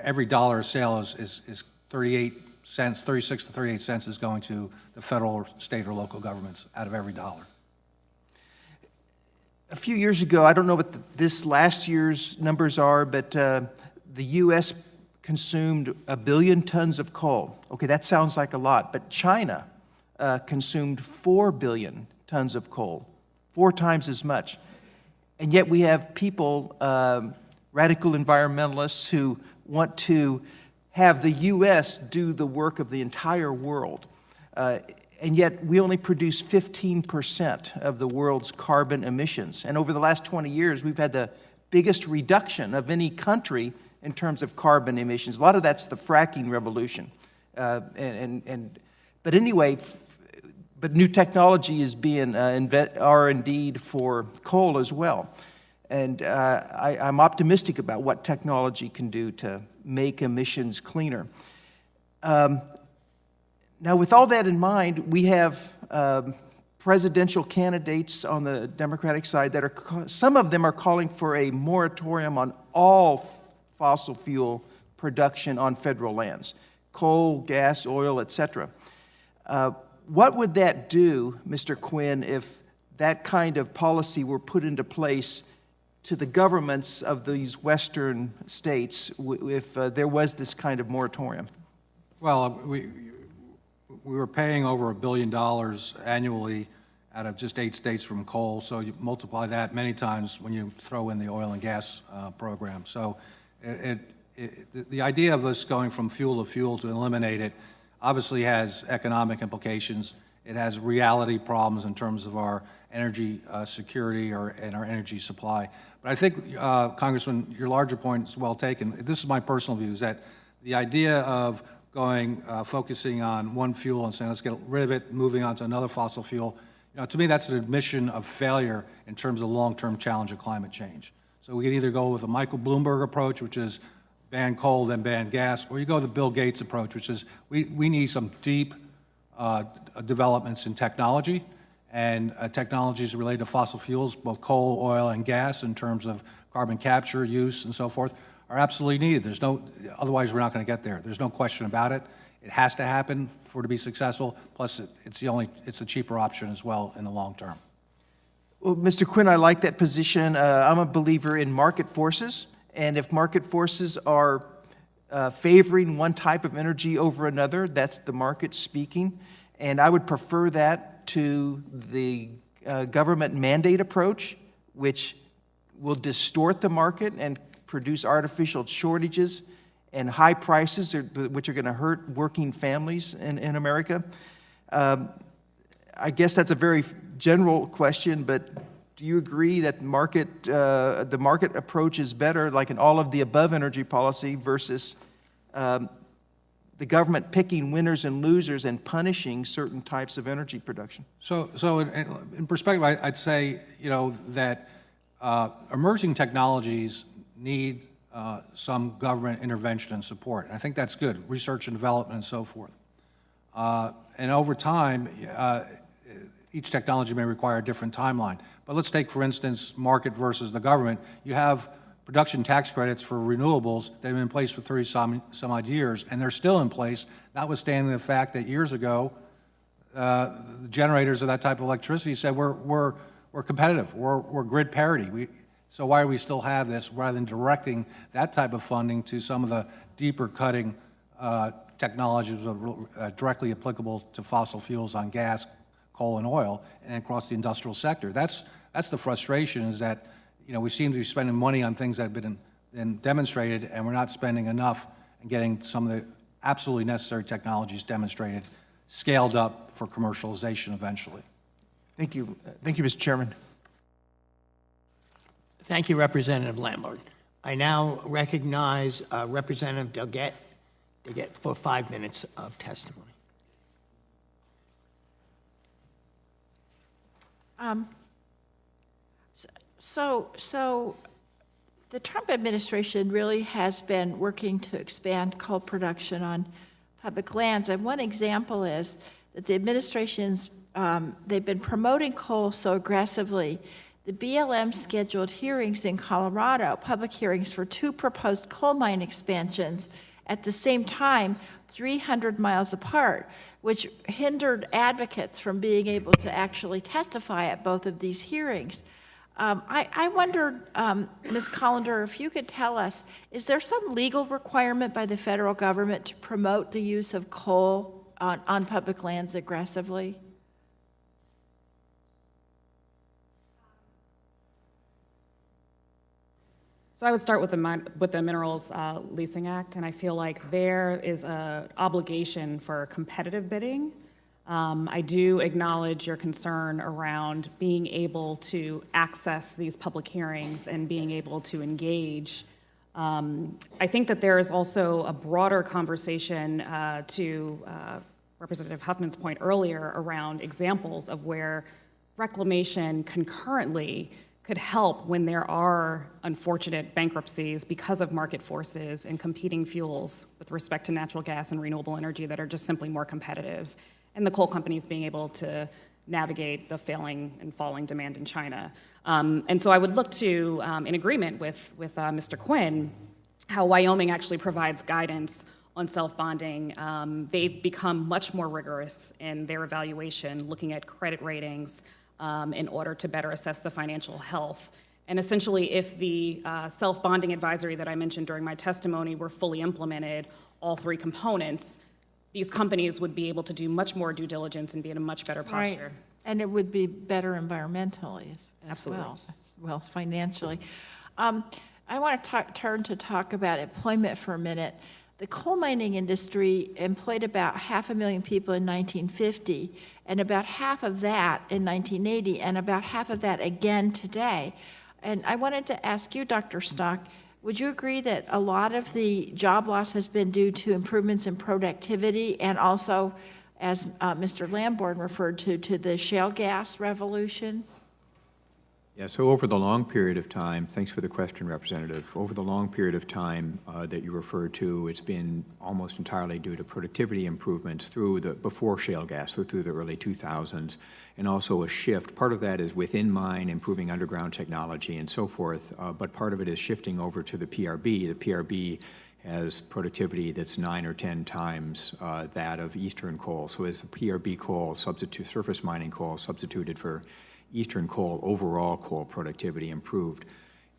every dollar of sale is 38 cents, 36 to 38 cents is going to the federal or state or local governments out of every dollar. A few years ago, I don't know what this last year's numbers are, but the U.S. consumed 1 billion tons of coal. Okay, that sounds like a lot, but China consumed 4 billion tons of coal, 4 times as much. And yet we have people, radical environmentalists, who want to have the U.S. do the work of the entire world. And yet we only produce 15% of the world's carbon emissions. And over the last 20 years, we've had the biggest reduction of any country in terms of carbon emissions. A lot of that's the fracking revolution. But anyway, but new technology is being R&D'd for coal as well. And I'm optimistic about what technology can do to make emissions cleaner. Now, with all that in mind, we have presidential candidates on the Democratic side that are, some of them are calling for a moratorium on all fossil fuel production on federal lands, coal, gas, oil, et cetera. What would that do, Mr. Quinn, if that kind of policy were put into place to the governments of these western states if there was this kind of moratorium? Well, we were paying over $1 billion annually out of just 8 states from coal, so you multiply that many times when you throw in the oil and gas program. So the idea of this going from fuel to fuel to eliminate it obviously has economic implications. It has reality problems in terms of our energy security and our energy supply. But I think, Congressman, your larger point is well taken. This is my personal view, is that the idea of going, focusing on one fuel and saying, let's get rid of it, moving on to another fossil fuel, to me, that's an admission of failure in terms of the long-term challenge of climate change. So we can either go with a Michael Bloomberg approach, which is ban coal, then ban gas, or you go with the Bill Gates approach, which is we need some deep developments in technology, and technologies related to fossil fuels, both coal, oil, and gas, in terms of carbon capture, use, and so forth, are absolutely needed. Otherwise we're not going to get there. There's no question about it. It has to happen for it to be successful. Plus, it's a cheaper option as well in the long term. Well, Mr. Quinn, I like that position. I'm a believer in market forces, and if market forces are favoring one type of energy over another, that's the market speaking. And I would prefer that to the government mandate approach, which will distort the market and produce artificial shortages and high prices, which are going to hurt working families in America. I guess that's a very general question, but do you agree that the market approach is better, like an all-of-the-above energy policy, versus the government picking winners and losers and punishing certain types of energy production? So in perspective, I'd say, that emerging technologies need some government intervention and support. And I think that's good, research and development and so forth. And over time, each technology may require a different timeline. But let's take, for instance, market versus the government. You have production tax credits for renewables that have been in place for 30 some odd years, and they're still in place, notwithstanding the fact that years ago, the generators of that type of electricity said we're competitive, we're grid parity. So why do we still have this, rather than directing that type of funding to some of the deeper cutting technologies directly applicable to fossil fuels on gas, coal, and oil, and across the industrial sector? That's the frustration, is that we seem to be spending money on things that have been demonstrated, and we're not spending enough and getting some of the absolutely necessary technologies demonstrated, scaled up for commercialization eventually. Thank you. Thank you, Mr. Chairman. Thank you, Representative Lambert. I now recognize Representative Delgette for 5 minutes of testimony. So the Trump administration really has been working to expand coal production on public lands. And one example is that the administration's, they've been promoting coal so aggressively. The BLM scheduled hearings in Colorado, public hearings for 2 proposed coal mine expansions at the same time, 300 miles apart, which hindered advocates from being able to actually testify at both of these hearings. I wondered, Ms. Collender, if you could tell us, is there some legal requirement by the federal government to promote the use of coal on public lands aggressively? So I would start with the Minerals Leasing Act, and I feel like there is an obligation for competitive bidding. I do acknowledge your concern around being able to access these public hearings and being able to engage. I think that there is also a broader conversation to Representative Huffman's point earlier around examples of where reclamation concurrently could help when there are unfortunate bankruptcies because of market forces and competing fuels with respect to natural gas and renewable energy that are just simply more competitive, and the coal companies being able to navigate the failing and falling demand in China. And so I would look to, in agreement with Mr. Quinn, how Wyoming actually provides guidance on self-bonding. They've become much more rigorous in their evaluation, looking at credit ratings, in order to better assess the financial health. And essentially, if the self-bonding advisory that I mentioned during my testimony were fully implemented, all 3 components, these companies would be able to do much more due diligence and be in a much better posture. Right. And it would be better environmentally as well as financially. I want to turn to talk about employment for a minute. The coal mining industry employed about 500,000 people in 1950, and about half of that in 1980, and about half of that again today. And I wanted to ask you, Dr. Stock, would you agree that a lot of the job loss has been due to improvements in productivity and also, as Mr. Lamborn referred to the shale gas revolution? Yeah, so over the long period of time, thanks for the question, Representative. Over the long period of time that you referred to, it's been almost entirely due to productivity improvements before shale gas, so through the early 2000s, and also a shift. Part of that is within mine, improving underground technology and so forth, but part of it is shifting over to the PRB. The PRB has productivity that's 9 or 10 times that of Eastern coal. So as the PRB coal, surface mining coal, substituted for Eastern coal, overall coal productivity improved.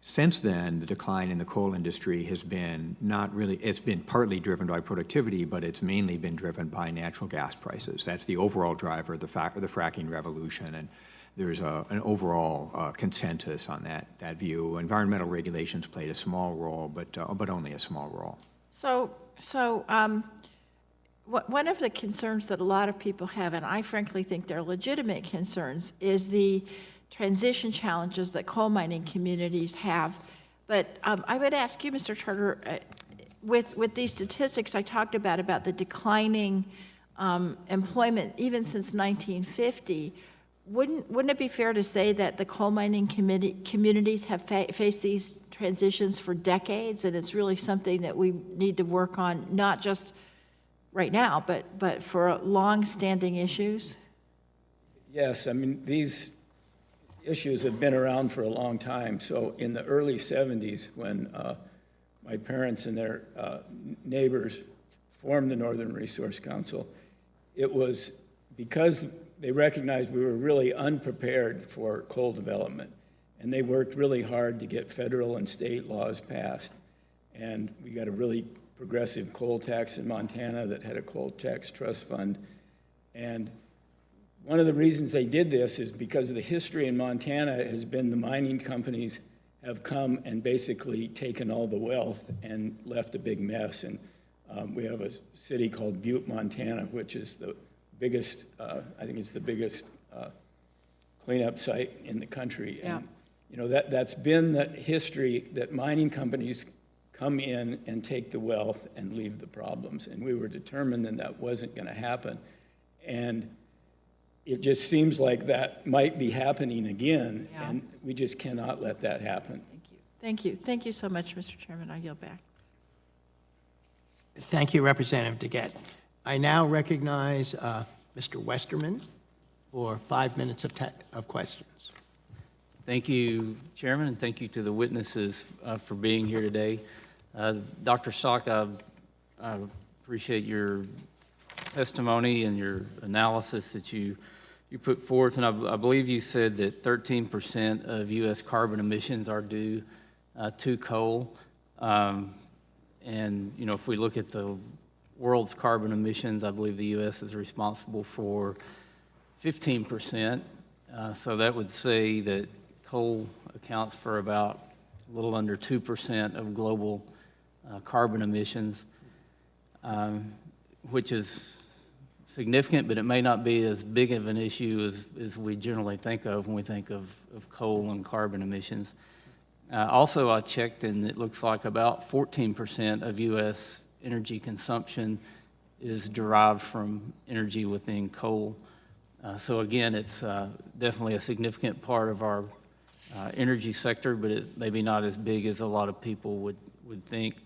Since then, the decline in the coal industry has been it's been partly driven by productivity, but it's mainly been driven by natural gas prices. That's the overall driver of the fracking revolution, and there's an overall consensus on that view. Environmental regulations played a small role, but only a small role. One of the concerns that a lot of people have, and I frankly think they're legitimate concerns, is the transition challenges that coal mining communities have. But I would ask you, Mr. Charter, with these statistics I talked about the declining employment even since 1950, wouldn't it be fair to say that the coal mining communities have faced these transitions for decades, and it's really something that we need to work on, not just right now, but for long-standing issues? Yes, I mean, these issues have been around for a long time. So in the early 70s, when my parents and their neighbors formed the Northern Resource Council, it was because they recognized we were really unprepared for coal development. And they worked really hard to get federal and state laws passed. And we got a really progressive coal tax in Montana that had a coal tax trust fund. And one of the reasons they did this is because of the history in Montana has been the mining companies have come and basically taken all the wealth and left a big mess. And We have a city called Butte, Montana, which is the biggest, I think it's the biggest cleanup site in the country. Yeah. And, you know, that's been the history, that mining companies come in and take the wealth and leave the problems. And we were determined that that wasn't going to happen. And it just seems like that might be happening again, Yeah. and we just cannot let that happen. Thank you. Thank you. Thank you so much, Mr. Chairman. I yield back. Thank you, Representative DeGette. I now recognize Mr. Westerman for 5 minutes of questions. Thank you, Chairman, and thank you to the witnesses for being here today. Dr. Stock, I appreciate your testimony and your analysis that you put forth, and I believe you said that 13% of U.S. carbon emissions are due to coal. And, you know, if we look at the world's carbon emissions, I believe the U.S. is responsible for 15%. So that would say that coal accounts for about a little under 2% of global carbon emissions, which is significant, but it may not be as big of an issue as we generally think of when we think of coal and carbon emissions. Also, I checked, and it looks like about 14% of U.S. energy consumption is derived from energy within coal. So again, it's definitely a significant part of our energy sector, but it maybe not as big as a lot of people would think.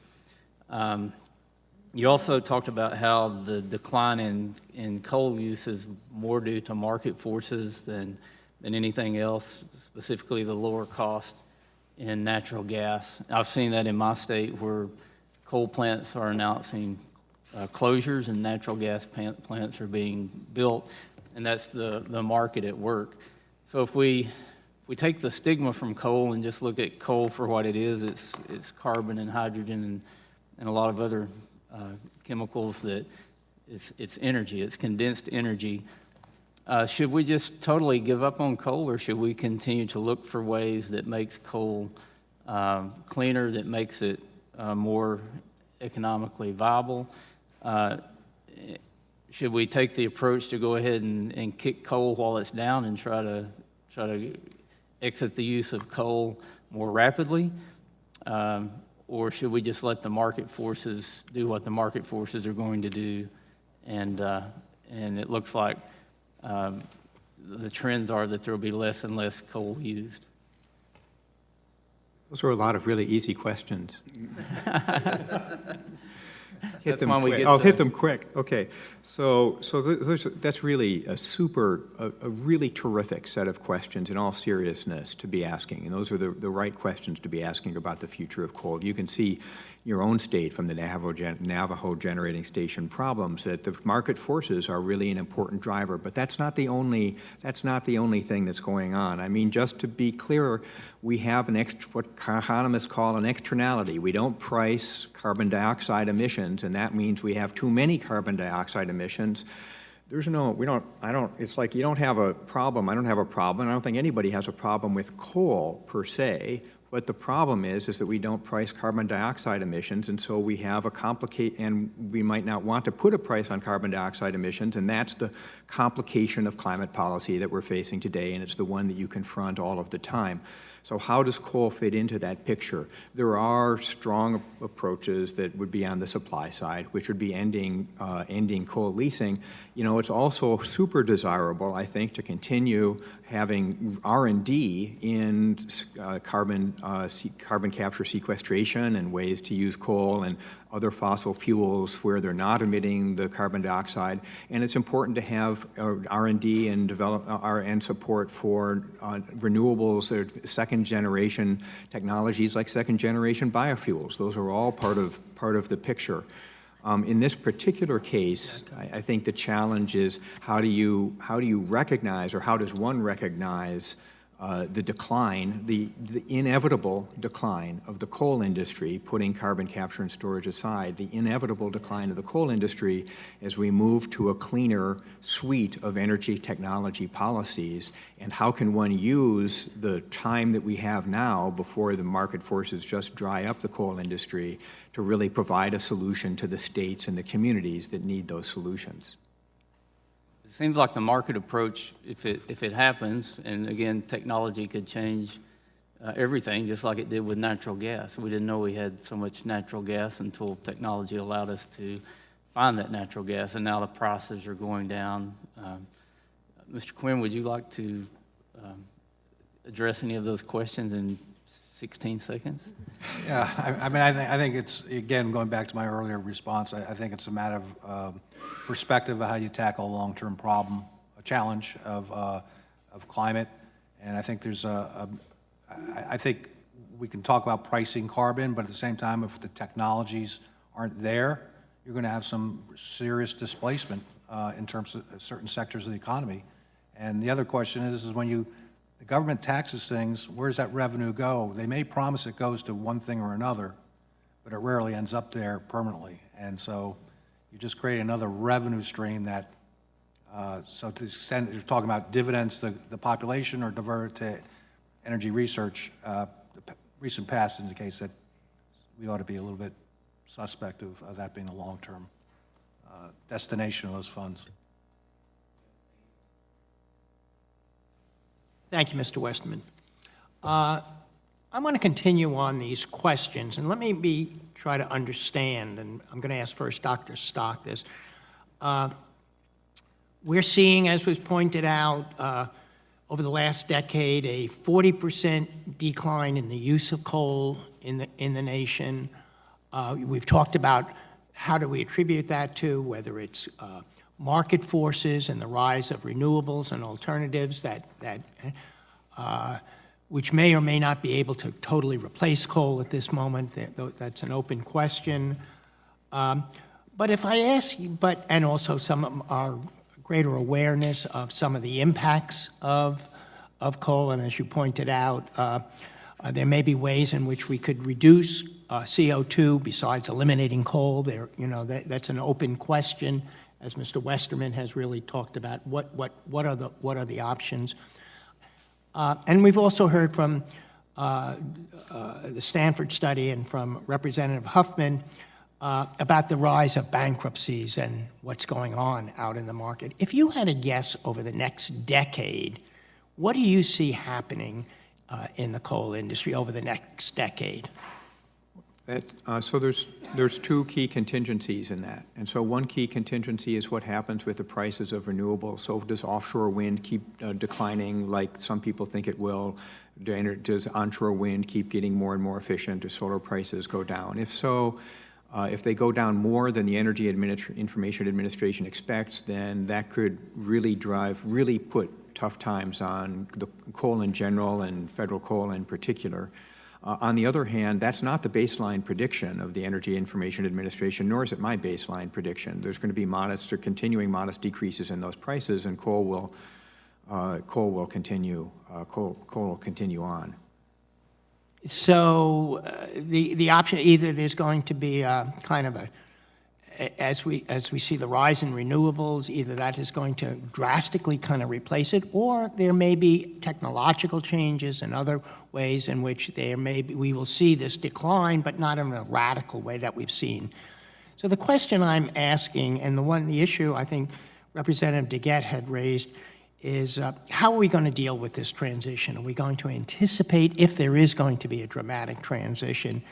You also talked about how the decline in coal use is more due to market forces than anything else, specifically the lower cost in natural gas. I've seen that in my state where coal plants are announcing closures and natural gas plants are being built, and that's the market at work. So if we take the stigma from coal and just look at coal for what it is, it's carbon and hydrogen and a lot of other chemicals, that it's energy, it's condensed energy. Should we just totally give up on coal, or should we continue to look for ways that makes coal cleaner, that makes it more economically viable? Should we take the approach to go ahead and kick coal while it's down and try to exit the use of coal more rapidly? Or should we just let the market forces do what the market forces are going to do? And it looks like the trends are that there will be less and less coal used. Those are a lot of really easy questions. Hit That's them when we quick. get Oh, the- hit them quick. Okay. So that's really a really terrific set of questions in all seriousness to be asking. And those are the right questions to be asking about the future of coal. You can see your own state from the Navajo generating station problems that the market forces are really an important driver, but that's not the only thing that's going on. I mean, just to be clear, we have what economists call an externality. We don't price carbon dioxide emissions, and that means we have too many carbon dioxide emissions. It's like you don't have a problem. I don't have a problem. I don't think anybody has a problem with coal per se. But the problem is that we don't price carbon dioxide emissions, and so we have and we might not want to put a price on carbon dioxide emissions, and that's the complication of climate policy that we're facing today, and it's the one that you confront all of the time. So how does coal fit into that picture? There are strong approaches that would be on the supply side, which would be ending coal leasing. You know, it's also super desirable, I think, to continue having R&D in carbon capture sequestration and ways to use coal and other fossil fuels where they're not emitting the carbon dioxide. And it's important to have R&D and and support for renewables, second-generation technologies like second-generation biofuels. Those are all part of the picture. In this particular case, I think the challenge is how do you recognize, or how does one recognize the decline, the inevitable decline of the coal industry, putting carbon capture and storage aside, the inevitable decline of the coal industry as we move to a cleaner suite of energy technology policies, and how can one use the time that we have now before the market forces just dry up the coal industry to really provide a solution to the states and the communities that need those solutions. It seems like the market approach, if it happens, and again, technology could change everything, just like it did with natural gas. We didn't know we had so much natural gas until technology allowed us to find that natural gas, and now the prices are going down. Mr. Quinn, would you like to address any of those questions in 16 seconds? Yeah, I think it's, again, going back to my earlier response, I think it's a matter of perspective of how you tackle a long-term problem, a challenge of climate. And I think I think we can talk about pricing carbon, but at the same time, if the technologies aren't there, you're going to have some serious displacement in terms of certain sectors of the economy. And the other question is when the government taxes things, where does that revenue go? They may promise it goes to one thing or another, but it rarely ends up there permanently. And so you just create another revenue stream that, so to the extent that you're talking about dividends to the population or divert it to energy research, the recent past indicates that we ought to be a little bit suspect of that being a long-term destination of those funds. Thank you, Mr. Westerman. I want to continue on these questions, and let me try to understand, and I'm going to ask first Dr. Stock this. We're seeing, as was pointed out, over the last decade, a 40% decline in the use of coal in the nation. We've talked about how do we attribute that to, whether it's market forces and the rise of renewables and alternatives which may or may not be able to totally replace coal at this moment. That's an open question. But if I ask you, and also some our greater awareness of some of the impacts of coal, and as you pointed out, there may be ways in which we could reduce CO2 besides eliminating coal. That's an open question, as Mr. Westerman has really talked about. What are the options? And we've also heard from the Stanford study and from Representative Huffman about the rise of bankruptcies and what's going on out in the market. If you had a guess over the next decade, what do you see happening in the coal industry over the next decade? So there's two key contingencies in that. And so one key contingency is what happens with the prices of renewables. So does offshore wind keep declining like some people think it will? Does onshore wind keep getting more and more efficient? Do solar prices go down? If so, if they go down more than the Energy Information Administration expects, then that could really put tough times on the coal in general and federal coal in particular. On the other hand, that's not the baseline prediction of the Energy Information Administration, nor is it my baseline prediction. There's going to be modest or continuing modest decreases in those prices, and coal will continue on. So the option, either there's going to be kind of as we see the rise in renewables, either that is going to drastically kind of replace it, or there may be technological changes and other ways in which we will see this decline, but not in a radical way that we've seen. So the question I'm asking, and the issue I think Representative DeGette had raised, is how are we going to deal with this transition? Are we going to anticipate if there is going to be a dramatic transition?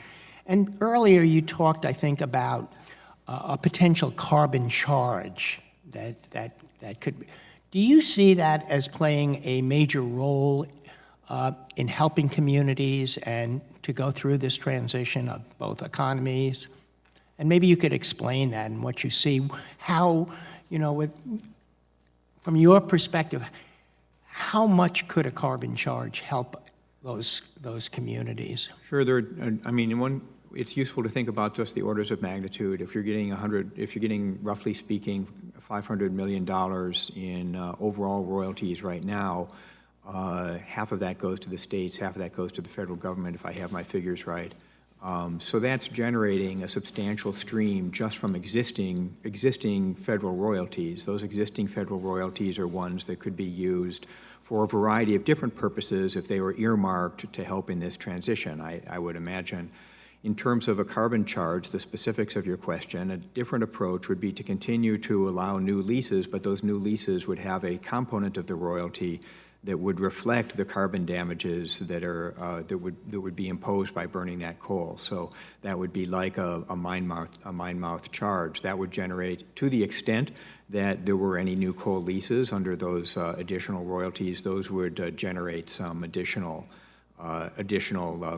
And earlier you talked, I think, about a potential carbon charge that could be. Do you see that as playing a major role in helping communities and to go through this transition of both economies? And maybe you could explain that and what you see, how, from your perspective, how much could a carbon charge help those communities? Sure, it's useful to think about just the orders of magnitude. If you're getting roughly speaking $500 million in overall royalties right now, Half of that goes to the states, half of that goes to the federal government, if I have my figures right. So that's generating a substantial stream just from existing federal royalties. Those existing federal royalties are ones that could be used for a variety of different purposes if they were earmarked to help in this transition, I would imagine. In terms of a carbon charge, the specifics of your question, a different approach would be to continue to allow new leases, but those new leases would have a component of the royalty that would reflect the carbon damages that would be imposed by burning that coal. So that would be like a mine mouth charge. That would generate, to the extent that there were any new coal leases under those additional royalties, those would generate some additional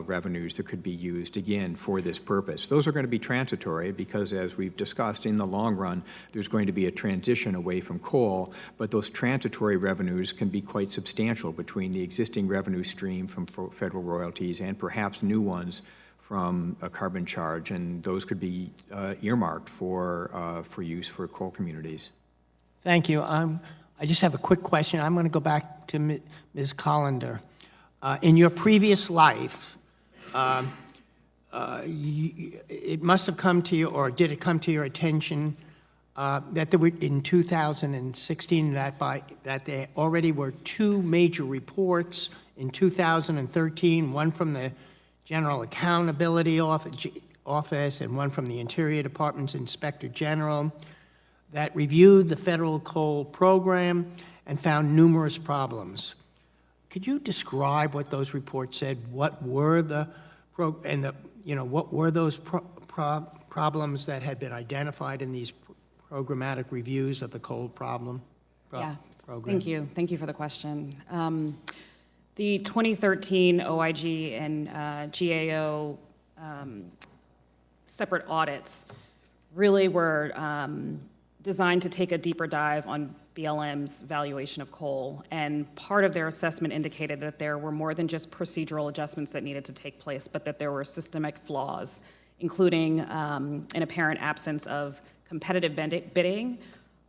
revenues that could be used, again, for this purpose. Those are going to be transitory because, as we've discussed, in the long run, there's going to be a transition away from coal, but those transitory revenues can be quite substantial between the existing revenue stream from federal royalties and perhaps new ones from a carbon charge, and those could be earmarked for use for coal communities. Thank you. I just have a quick question. I'm going to go back to Ms. Collender. In your previous life, it must have come to you, or did it come to your attention, that there were, in 2016, that there already were two major reports in 2013, one from the General Accountability Office and one from the Interior Department's Inspector General, that reviewed the federal coal program and found numerous problems. Could you describe what those reports said? What were what were those problems that had been identified in these programmatic reviews of the coal program? Thank you. Thank you for the question. The 2013 OIG and GAO separate audits really were designed to take a deeper dive on BLM's valuation of coal, and part of their assessment indicated that there were more than just procedural adjustments that needed to take place, but that there were systemic flaws, including an apparent absence of competitive bidding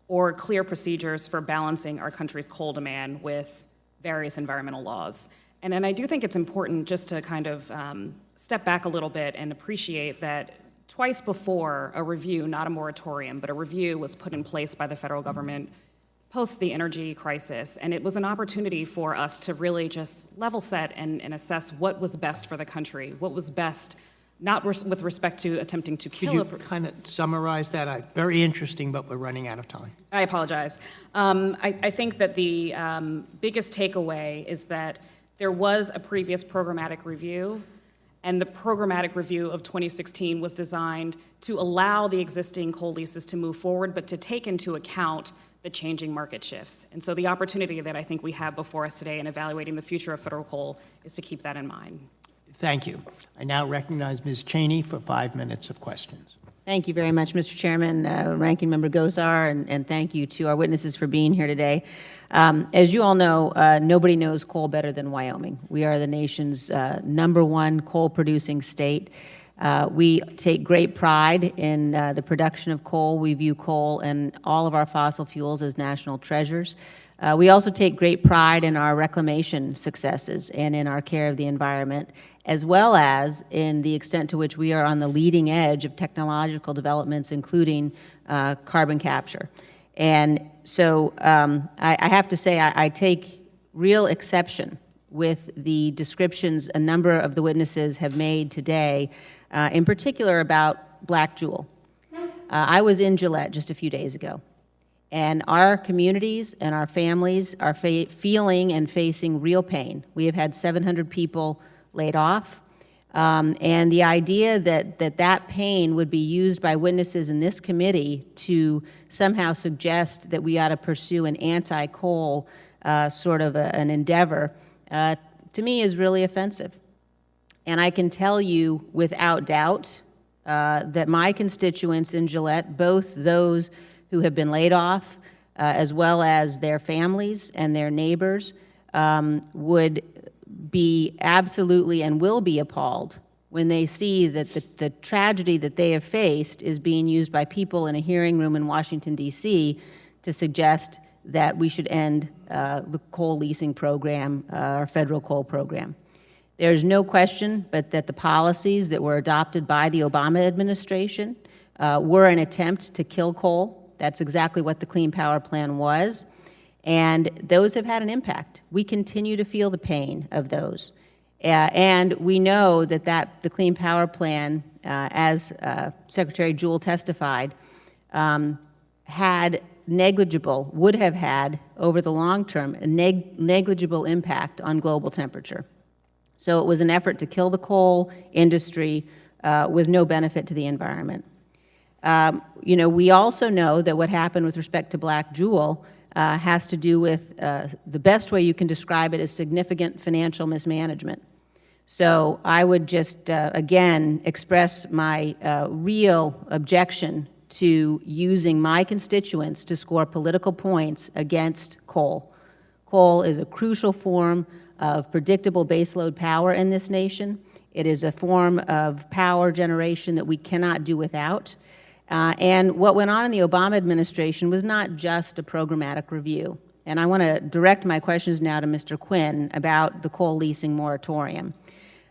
or clear procedures for balancing our country's coal demand with various environmental laws. And I do think it's important just to kind of step back a little bit and appreciate that twice before, a review, not a moratorium, but a review was put in place by the federal government post the energy crisis. And it was an opportunity for us to really just level set and assess what was best for the country, what was best, not with respect to attempting to kill Could you kind of summarize that? Very interesting, but we're running out of time. I apologize. I think that the biggest takeaway is that there was a previous programmatic review, and the programmatic review of 2016 was designed to allow the existing coal leases to move forward, but to take into account the changing market shifts. And so the opportunity that I think we have before us today in evaluating the future of federal coal is to keep that in mind. Thank you. I now recognize Ms. Cheney for 5 minutes of questions. Thank you very much, Mr. Chairman, Ranking Member Gosar, and thank you to our witnesses for being here today. As you all know, nobody knows coal better than Wyoming. We are the nation's #1 coal-producing state. We take great pride in the production of coal. We view coal and all of our fossil fuels as national treasures. We also take great pride in our reclamation successes and in our care of the environment, as well as in the extent to which we are on the leading edge of technological developments, including carbon capture. And so I have to say I take real exception with the descriptions a number of the witnesses have made today, in particular about Black Jewel. I was in Gillette just a few days ago, and our communities and our families are feeling and facing real pain. We have had 700 people laid off, and the idea that pain would be used by witnesses in this committee to somehow suggest that we ought to pursue an anti-coal sort of an endeavor, to me is really offensive. And I can tell you without doubt that my constituents in Gillette, both those who have been laid off as well as their families and their neighbors, would be absolutely and will be appalled when they see that the tragedy that they have faced is being used by people in a hearing room in Washington, D.C. to suggest that we should end the coal leasing program, our federal coal program. There's no question but that the policies that were adopted by the Obama administration were an attempt to kill coal. That's exactly what the Clean Power Plan was, and those have had an impact. We continue to feel the pain of those. And we know that the Clean Power Plan, as Secretary Jewell testified, would have had, over the long term, a negligible impact on global temperature. So it was an effort to kill the coal industry with no benefit to the environment. We also know that what happened with respect to Black Jewel has to do with, the best way you can describe it is significant financial mismanagement. So I would just, again, express my real objection to using my constituents to score political points against coal. Coal is a crucial form of predictable baseload power in this nation. It is a form of power generation that we cannot do without. And what went on in the Obama administration was not just a programmatic review. And I want to direct my questions now to Mr. Quinn about the coal leasing moratorium.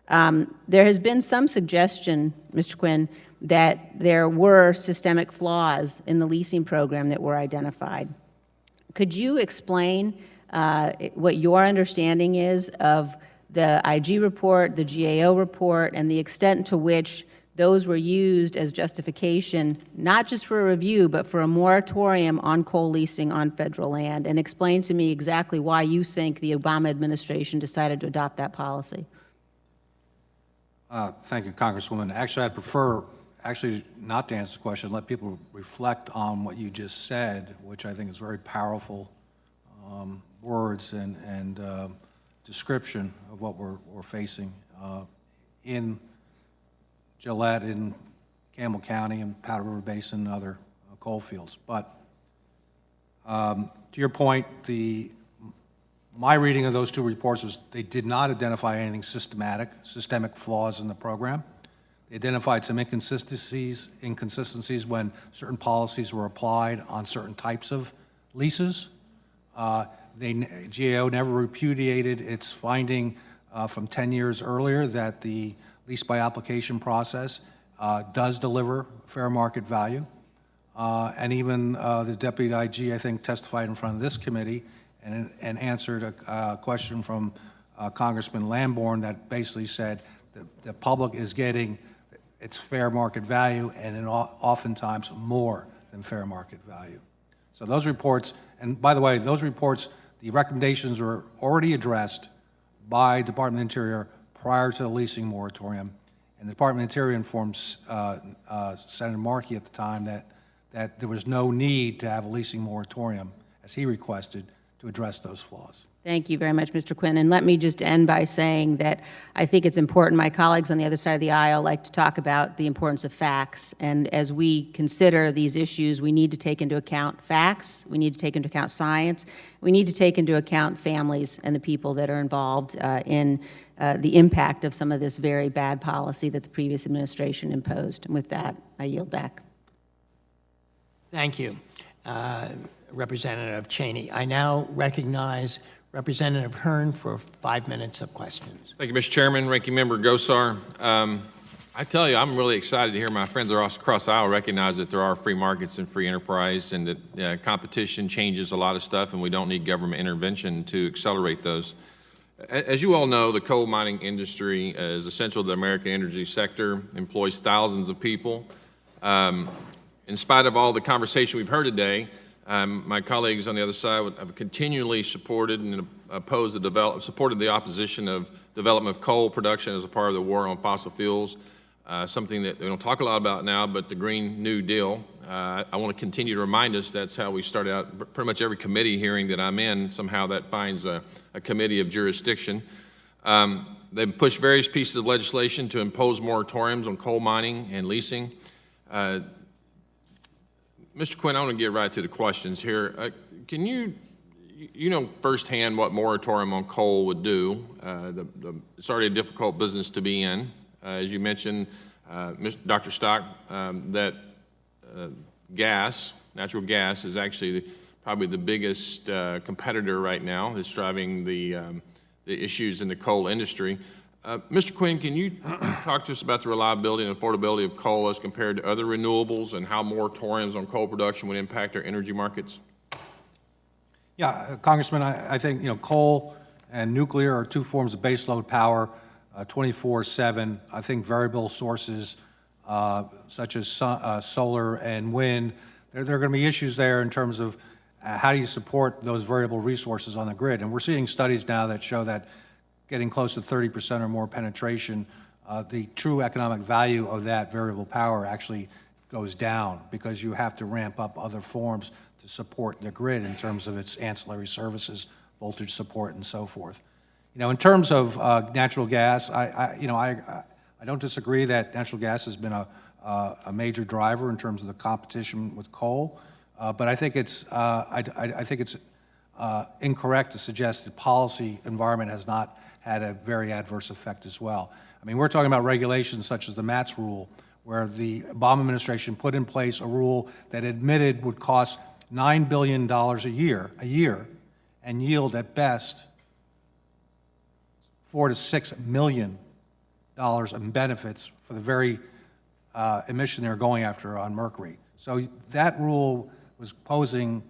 There has been some suggestion, Mr. Quinn, that there were systemic flaws in the leasing program that were identified. Could you explain what your understanding is of the IG report, the GAO report, and the extent to which those were used as justification, not just for a review, but for a moratorium on coal leasing on federal land? And explain to me exactly why you think the Obama administration decided to adopt that policy. Thank you, Congresswoman. Actually, I'd prefer not to answer the question, let people reflect on what you just said, which I think is very powerful words and description of what we're facing in Gillette, in Campbell County, and Powder River Basin, and other coal fields. But to your point, my reading of those two reports was they did not identify anything systemic flaws in the program. They identified some inconsistencies when certain policies were applied on certain types of leases. GAO never repudiated its finding from 10 years earlier that the lease by application process does deliver fair market value. And even the Deputy IG, I think, testified in front of this committee and answered a question from Congressman Lamborn that basically said that the public is getting its fair market value and oftentimes more than fair market value. So those reports, and by the way, those reports, the recommendations were already addressed by Department of Interior prior to the leasing moratorium, and the Department of Interior informed Senator Markey at the time that there was no need to have a leasing moratorium, as he requested, to address those flaws. Thank you very much, Mr. Quinn. And let me just end by saying that I think it's important. My colleagues on the other side of the aisle like to talk about the importance of facts. And as we consider these issues, we need to take into account facts. We need to take into account science. We need to take into account families and the people that are involved in the impact of some of this very bad policy that the previous administration imposed. And with that, I yield back. Thank you, Representative Cheney. I now recognize Representative Hearn for 5 minutes of questions. Thank you, Mr. Chairman, Ranking Member Gosar. I tell you, I'm really excited to hear my friends across the aisle recognize that there are free markets and free enterprise, and that competition changes a lot of stuff, and we don't need government intervention to accelerate those. As you all know, the coal mining industry is essential to the American energy sector, employs thousands of people. In spite of all the conversation we've heard today, my colleagues on the other side have continually supported and supported the opposition of development of coal production as a part of the war on fossil fuels, something that we don't talk a lot about now, but the Green New Deal. I want to continue to remind us that's how we started out. Pretty much every committee hearing that I'm in, somehow that finds a committee of jurisdiction. They've pushed various pieces of legislation to impose moratoriums on coal mining and leasing. Mr. Quinn, I want to get right to the questions here. Can you know firsthand what moratorium on coal would do? It's already a difficult business to be in. As you mentioned, Dr. Stock, that natural gas is actually probably the biggest competitor right now that's driving the issues in the coal industry. Mr. Quinn, can you talk to us about the reliability and affordability of coal as compared to other renewables and how moratoriums on coal production would impact our energy markets? Yeah, Congressman, I think, coal and nuclear are two forms of baseload power, 24/7. I think variable sources such as solar and wind, there are going to be issues there in terms of how do you support those variable resources on the grid. And we're seeing studies now that show that getting close to 30% or more penetration, the true economic value of that variable power actually goes down because you have to ramp up other forms to support the grid in terms of its ancillary services, voltage support, and so forth. In terms of natural gas, I don't disagree that natural gas has been a major driver in terms of the competition with coal, but I think it's incorrect to suggest the policy environment has not had a very adverse effect as well. I mean, we're talking about regulations such as the MATS rule, where the Obama administration put in place a rule that admitted would cost $9 billion a year, and yield at best $4 to $6 million in benefits for the very emission they're going after on mercury. So that rule was posing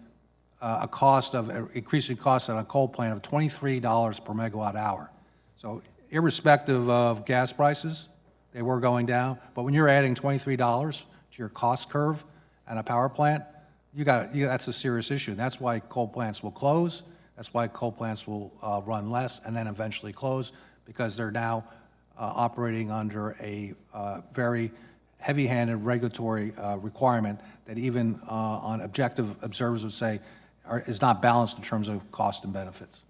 increasing cost on a coal plant of $23 per megawatt hour. So irrespective of gas prices, they were going down. But when you're adding $23 to your cost curve at a power plant, that's a serious issue. And that's why coal plants will close. That's why coal plants will run less and then eventually close, because they're now operating under a very heavy-handed regulatory requirement that even on objective observers would say is not balanced in terms of cost and benefits.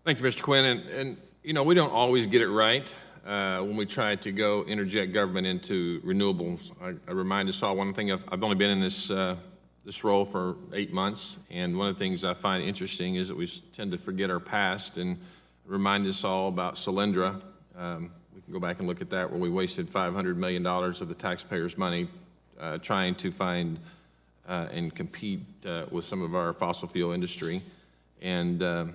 Thank you, Mr. Quinn. And we don't always get it right when we try to go interject government into renewables. I remind us all one thing. I've only been in this role for 8 months, and one of the things I find interesting is that we tend to forget our past and remind us all about Solyndra. We can go back and look at that, where we wasted $500 million of the taxpayers' money trying to find and compete with some of our fossil fuel industry. And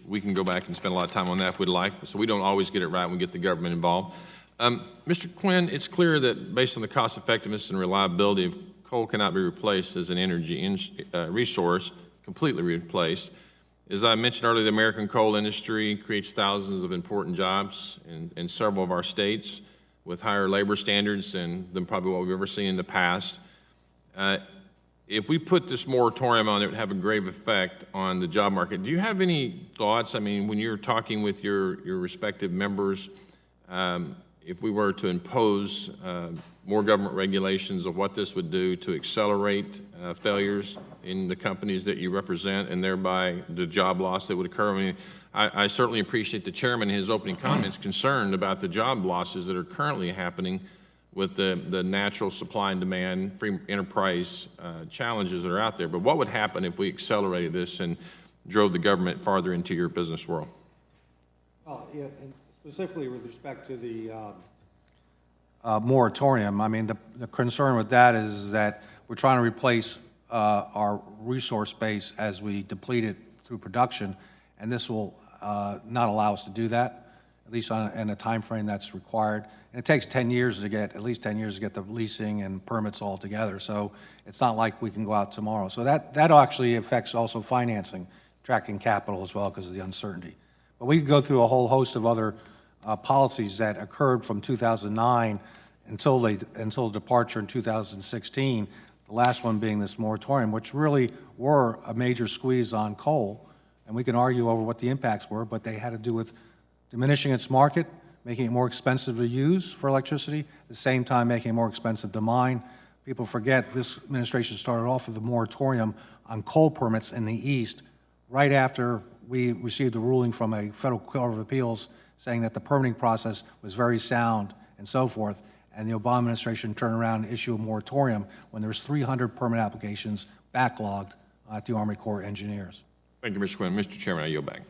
we can go back and spend a lot of time on that if we'd like. So we don't always get it right when we get the government involved. Mr. Quinn, it's clear that based on the cost effectiveness and reliability of coal cannot be replaced as an energy resource, completely replaced. As I mentioned earlier, the American coal industry creates thousands of important jobs in several of our states with higher labor standards than probably what we've ever seen in the past. If we put this moratorium on, it would have a grave effect on the job market. Do you have any thoughts? I mean, when you're talking with your respective members, if we were to impose more government regulations of what this would do to accelerate failures in the companies that you represent and thereby the job loss that would occur? I mean, I certainly appreciate the chairman in his opening comments concerned about the job losses that are currently happening with the natural supply and demand, free enterprise challenges that are out there. But what would happen if we accelerated this and drove the government farther into your business world? Well, yeah, and specifically with respect to the moratorium, I mean, the concern with that is that we're trying to replace our resource base as we deplete it through production, and this will not allow us to do that, at least in a time frame that's required. And it takes 10 years to get, at least 10 years to get the leasing and permits all together. So it's not like we can go out tomorrow. So that actually affects also financing, tracking capital as well because of the uncertainty. But we could go through a whole host of other policies that occurred from 2009 until departure in 2016, the last one being this moratorium, which really were a major squeeze on coal. And we can argue over what the impacts were, but they had to do with diminishing its market, making it more expensive to use for electricity, at the same time making it more expensive to mine. People forget this administration started off with a moratorium on coal permits in the East right after we received a ruling from a federal court of appeals saying that the permitting process was very sound and so forth. And the Obama administration turned around and issued a moratorium when there was 300 permit applications backlogged at the Army Corps of Engineers. Thank you, Mr. Quinn. Mr. Chairman, I yield back.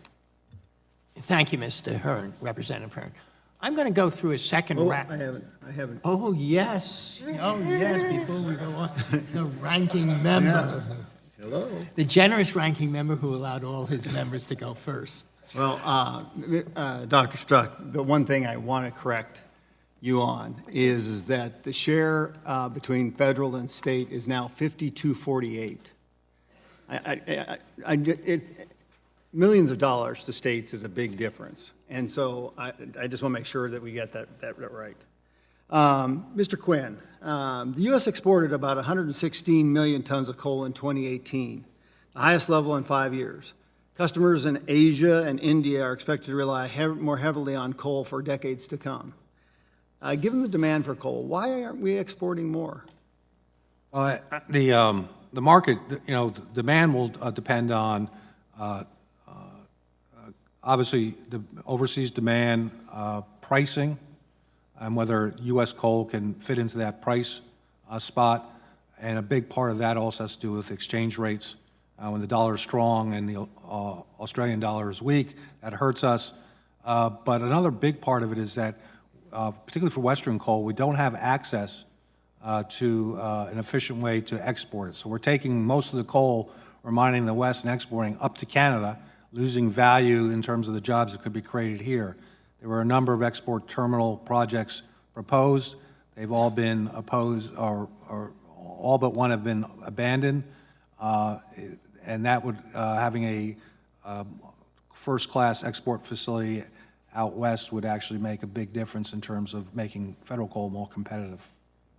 Thank you, Mr. Hearn, Representative Hearn. I'm going to go through a second round. I haven't. Oh, yes, before we go on, the ranking member. The generous ranking member who allowed all his members to go first. Well, Dr. Struck, the one thing I want to correct you on is that the share between federal and state is now 52-48. Millions of dollars to states is a big difference. And so I just want to make sure that we get that right. Mr. Quinn, the U.S. exported about 116 million tons of coal in 2018, the highest level in 5 years. Customers in Asia and India are expected to rely more heavily on coal for decades to come. Given the demand for coal, why aren't we exporting more? The market, demand will depend on, obviously, the overseas demand, pricing, and whether U.S. coal can fit into that price spot. And a big part of that also has to do with exchange rates. When the dollar is strong and the Australian dollar is weak, that hurts us. But another big part of it is that, particularly for Western coal, we don't have access to an efficient way to export it. So we're taking most of the coal we're mining in the West and exporting up to Canada, losing value in terms of the jobs that could be created here. There were a number of export terminal projects proposed. They've all been opposed, or all but one have been abandoned. And that would, having a first-class export facility out west would actually make a big difference in terms of making federal coal more competitive.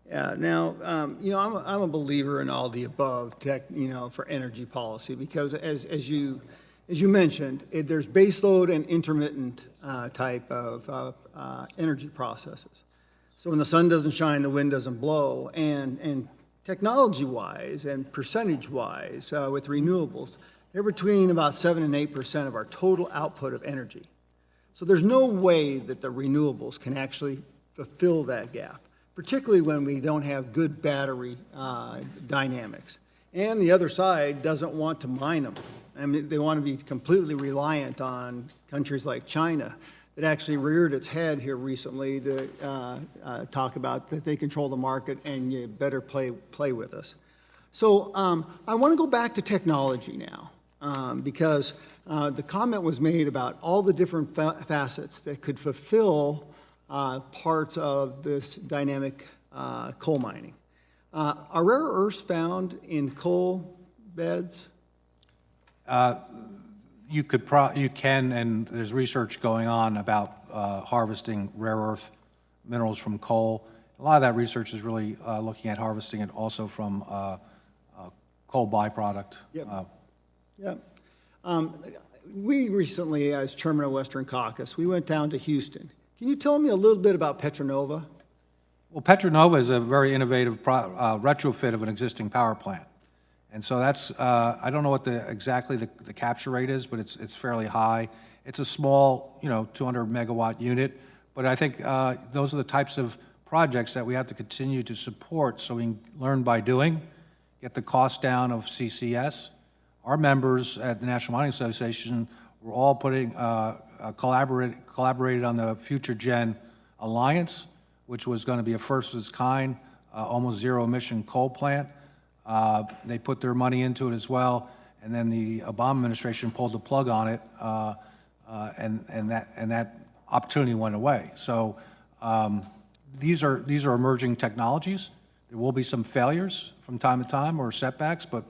Yeah, now, I'm a believer in all the above tech, for energy policy, because as you mentioned, there's baseload and intermittent type of energy processes. So when the sun doesn't shine, the wind doesn't blow, and technology-wise and percentage-wise with renewables, they're between about 7 and 8% of our total output of energy. So there's no way that the renewables can actually fulfill that gap, particularly when we don't have good battery dynamics. And the other side doesn't want to mine them. I mean, they want to be completely reliant on countries like China that actually reared its head here recently to talk about that they control the market and you better play with us. So I want to go back to technology now because the comment was made about all the different facets that could fulfill parts of this dynamic coal mining. Are rare earths found in coal beds? You can, and there's research going on about harvesting rare earth minerals from coal. A lot of that research is really looking at harvesting it also from coal byproduct. Yep. We recently, as chairman of Western Caucus, we went down to Houston. Can you tell me a little bit about Petronova? Well, Petronova is a very innovative retrofit of an existing power plant. And so that's, I don't know what exactly the capture rate is, but it's fairly high. It's a small, 200 megawatt unit, but I think those are the types of projects that we have to continue to support so we can learn by doing, get the cost down of CCS. Our members at the National Mining Association were all collaborated on the Future Gen Alliance, which was going to be a first of its kind, almost zero emission coal plant. They put their money into it as well, and then the Obama administration pulled the plug on it, and that opportunity went away. So these are emerging technologies. There will be some failures from time to time or setbacks, but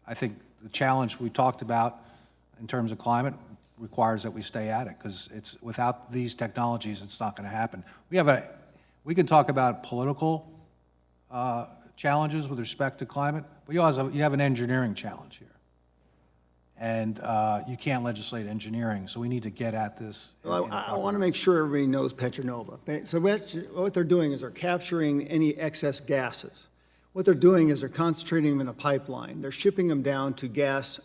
I think the challenge we talked about in terms of climate requires that we stay at it, because it's without these technologies, it's not going to happen. We can talk about political challenges with respect to climate, but you have an engineering challenge here. And you can't legislate engineering, so we need to get at this. Well, I want to make sure everybody knows Petronova. So what they're doing is they're capturing any excess gases. What they're doing is they're concentrating them in a pipeline. They're shipping them down to gas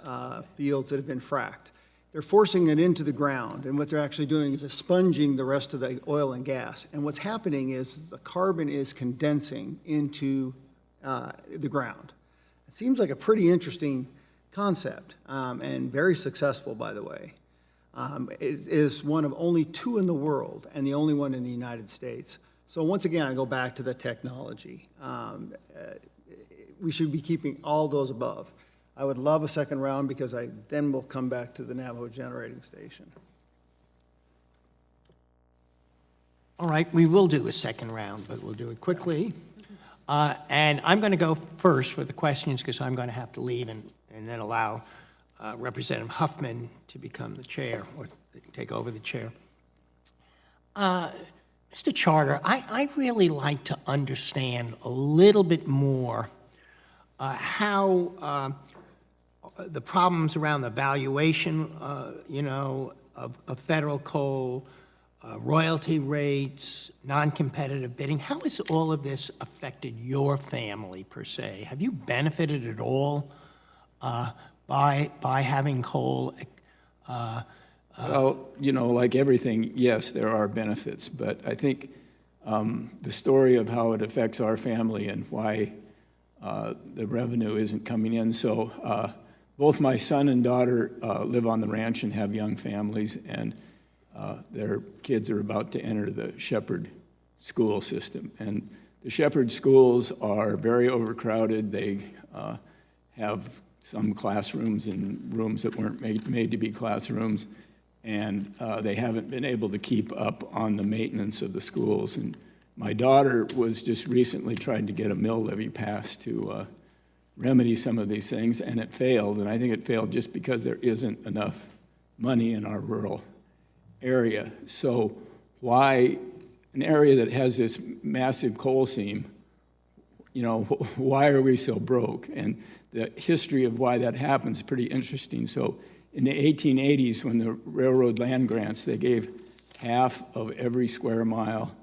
fields that have been fracked. They're forcing it into the ground, and what they're actually doing is expunging the rest of the oil and gas. And what's happening is the carbon is condensing into the ground. It seems like a pretty interesting concept, and very successful, by the way. It is one of only 2 in the world, and the only one in the United States. So once again, I go back to the technology. We should be keeping all those above. I would love a second round because then we'll come back to the Navajo generating station. All right, we will do a second round, but we'll do it quickly. And I'm going to go first with the questions because I'm going to have to leave and then allow Representative Huffman to become the chair or take over the chair. Mr. Charter, I'd really like to understand a little bit more how the problems around the valuation, of federal coal, royalty rates, non-competitive bidding, how has all of this affected your family per se? Have you benefited at all by having coal? Well, like everything, yes, there are benefits, but I think the story of how it affects our family and why the revenue isn't coming in. So both my son and daughter live on the ranch and have young families, and their kids are about to enter the Shepherd school system. And the Shepherd schools are very overcrowded. They have some classrooms and rooms that weren't made to be classrooms, and they haven't been able to keep up on the maintenance of the schools. And my daughter was just recently trying to get a mill levy passed to remedy some of these things, and it failed. And I think it failed just because there isn't enough money in our rural area. So why an area that has this massive coal seam, why are we so broke? And the history of why that happens is pretty interesting. So in the 1880s, when the railroad land grants, they gave half of every square mile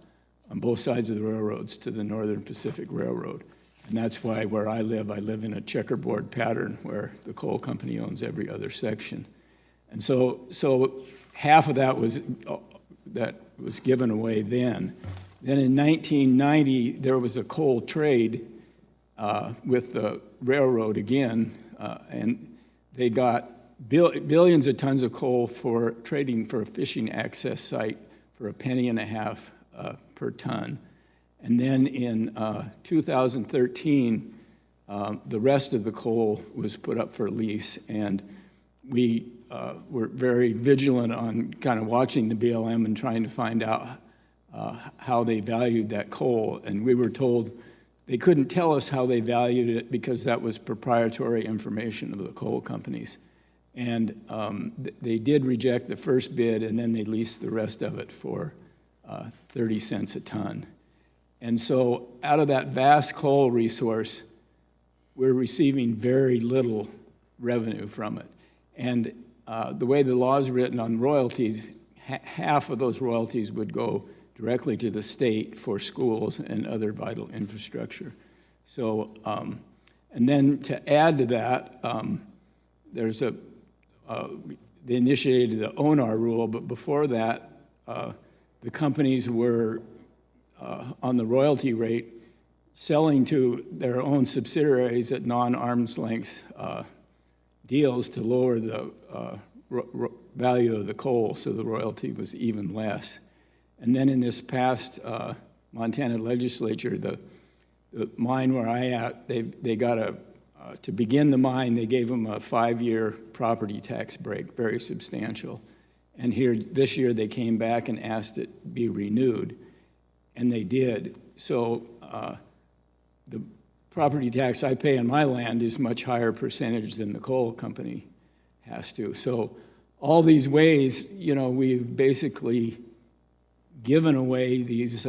on both sides of the railroads to the Northern Pacific Railroad. And that's why where I live in a checkerboard pattern where the coal company owns every other section. And so half of that was given away then. Then in 1990, there was a coal trade with the railroad again, and they got billions of tons of coal for trading for a fishing access site for $0.015 per ton. And then in 2013, the rest of the coal was put up for lease, and we were very vigilant on kind of watching the BLM and trying to find out how they valued that coal. And we were told they couldn't tell us how they valued it because that was proprietary information of the coal companies. And they did reject the first bid, and then they leased the rest of it for 30 cents a ton. And so out of that vast coal resource, we're receiving very little revenue from it. And the way the law is written on royalties, half of those royalties would go directly to the state for schools and other vital infrastructure. So, and then to add to that, there's they initiated the ONAR rule, but before that, the companies were on the royalty rate selling to their own subsidiaries at non-arm's length deals to lower the value of the coal, so the royalty was even less. And then in this past Montana legislature, the mine where I at, they got to begin the mine, they gave them a 5-year property tax break, very substantial. And here, this year, they came back and asked it be renewed, and they did. So the property tax I pay on my land is much higher percentage than the coal company has to. So all these ways, we've basically given away these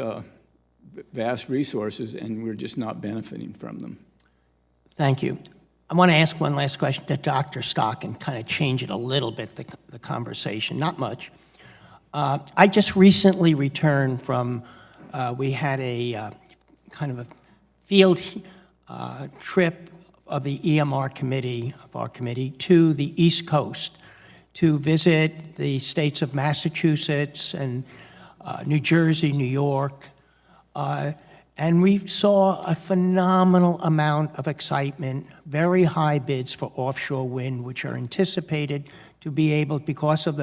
vast resources, and we're just not benefiting from them. Thank you. I want to ask one last question to Dr. Stock and kind of change it a little bit, the conversation, not much. I just recently returned from, we had a kind of a field trip of the EMR committee, of our committee, to the East Coast to visit the states of Massachusetts and New Jersey, New York, and we saw a phenomenal amount of excitement, very high bids for offshore wind, which are anticipated to be able, because of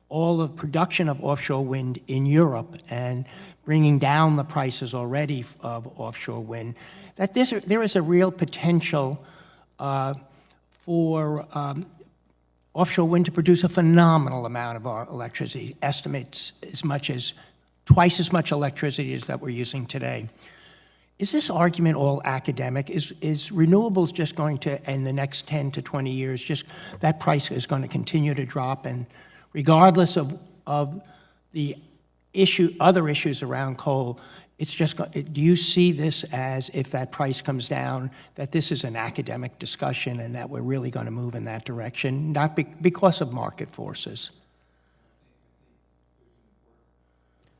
all the production of offshore wind in Europe and bringing down the prices already of offshore wind, that there is a real potential for offshore wind to produce a phenomenal amount of our electricity, estimates as much as twice as much electricity as that we're using today. Is this argument all academic? Is renewables just going to, in the next 10 to 20 years, just that price is going to continue to drop, and regardless of the other issues around coal, it's just, do you see this as, if that price comes down, that this is an academic discussion and that we're really going to move in that direction, not because of market forces?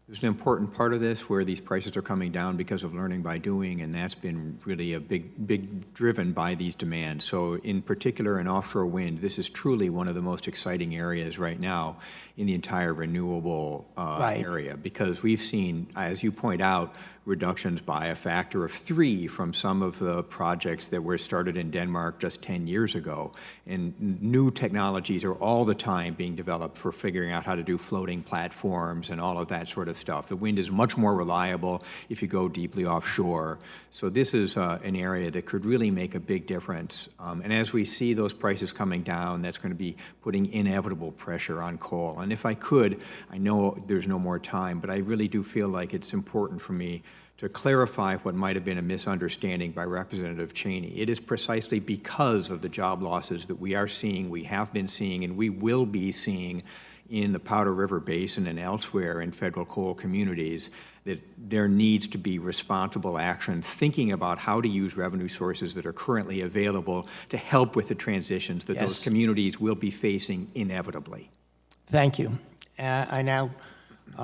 There's an important part of this where these prices are coming down because of learning by doing, and that's been really a big driven by these demands. So in particular in offshore wind, this is truly one of the most exciting areas right now in the entire renewable area, because we've seen, as you point out, reductions by a factor of 3 from some of the projects that were started in Denmark just 10 years ago. And new technologies are all the time being developed for figuring out how to do floating platforms and all of that sort of stuff. The wind is much more reliable if you go deeply offshore. So this is an area that could really make a big difference. And as we see those prices coming down, that's going to be putting inevitable pressure on coal. And if I could, I know there's no more time, but I really do feel like it's important for me to clarify what might have been a misunderstanding by Representative Cheney. It is precisely because of the job losses that we are seeing, we have been seeing, and we will be seeing in the Powder River Basin and elsewhere in federal coal communities, that there needs to be responsible action, thinking about how to use revenue sources that are currently available to help with the transitions that those communities will be facing inevitably. Thank you. I now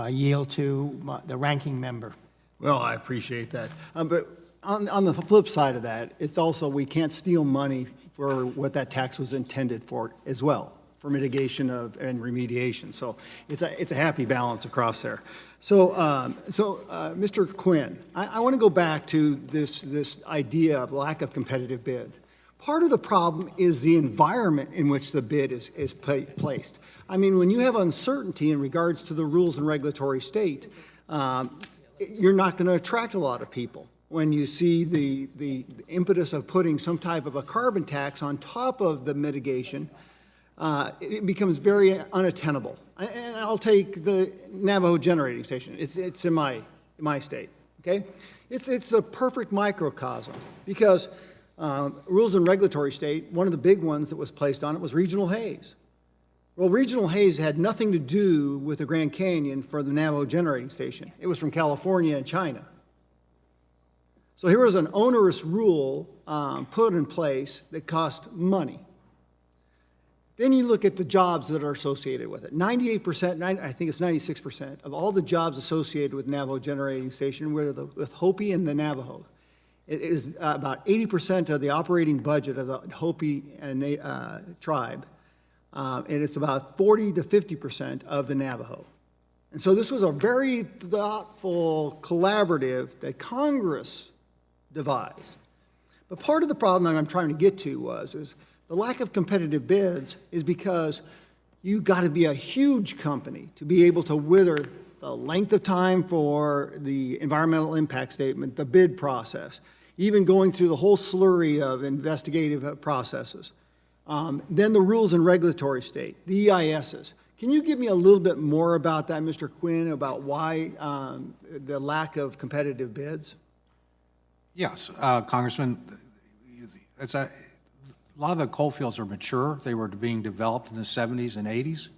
yield to the ranking member. Well, I appreciate that. But on the flip side of that, it's also, we can't steal money for what that tax was intended for as well, for mitigation and remediation. So it's a happy balance across there. So, Mr. Quinn, I want to go back to this idea of lack of competitive bid. Part of the problem is the environment in which the bid is placed. I mean, when you have uncertainty in regards to the rules and regulatory state, you're not going to attract a lot of people. When you see the impetus of putting some type of a carbon tax on top of the mitigation, it becomes very unattainable. And I'll take the Navajo generating station. It's in my state, okay? It's a perfect microcosm because rules and regulatory state, one of the big ones that was placed on it was regional haze. Well, regional haze had nothing to do with the Grand Canyon for the Navajo generating station. It was from California and China. So here was an onerous rule put in place that cost money. Then you look at the jobs that are associated with it. 98%, I think it's 96% of all the jobs associated with Navajo generating station were with Hopi and the Navajo. It is about 80% of the operating budget of the Hopi tribe. And it's about 40 to 50% of the Navajo. And so this was a very thoughtful collaborative that Congress devised. But part of the problem that I'm trying to get to is the lack of competitive bids is because you've got to be a huge company to be able to wither the length of time for the environmental impact statement, the bid process, even going through the whole slurry of investigative processes. Then the rules and regulatory state, the EISs. Can you give me a little bit more about that, Mr. Quinn, about why the lack of competitive bids? Yes, Congressman, a lot of the coal fields are mature. They were being developed in the 70s and 80s.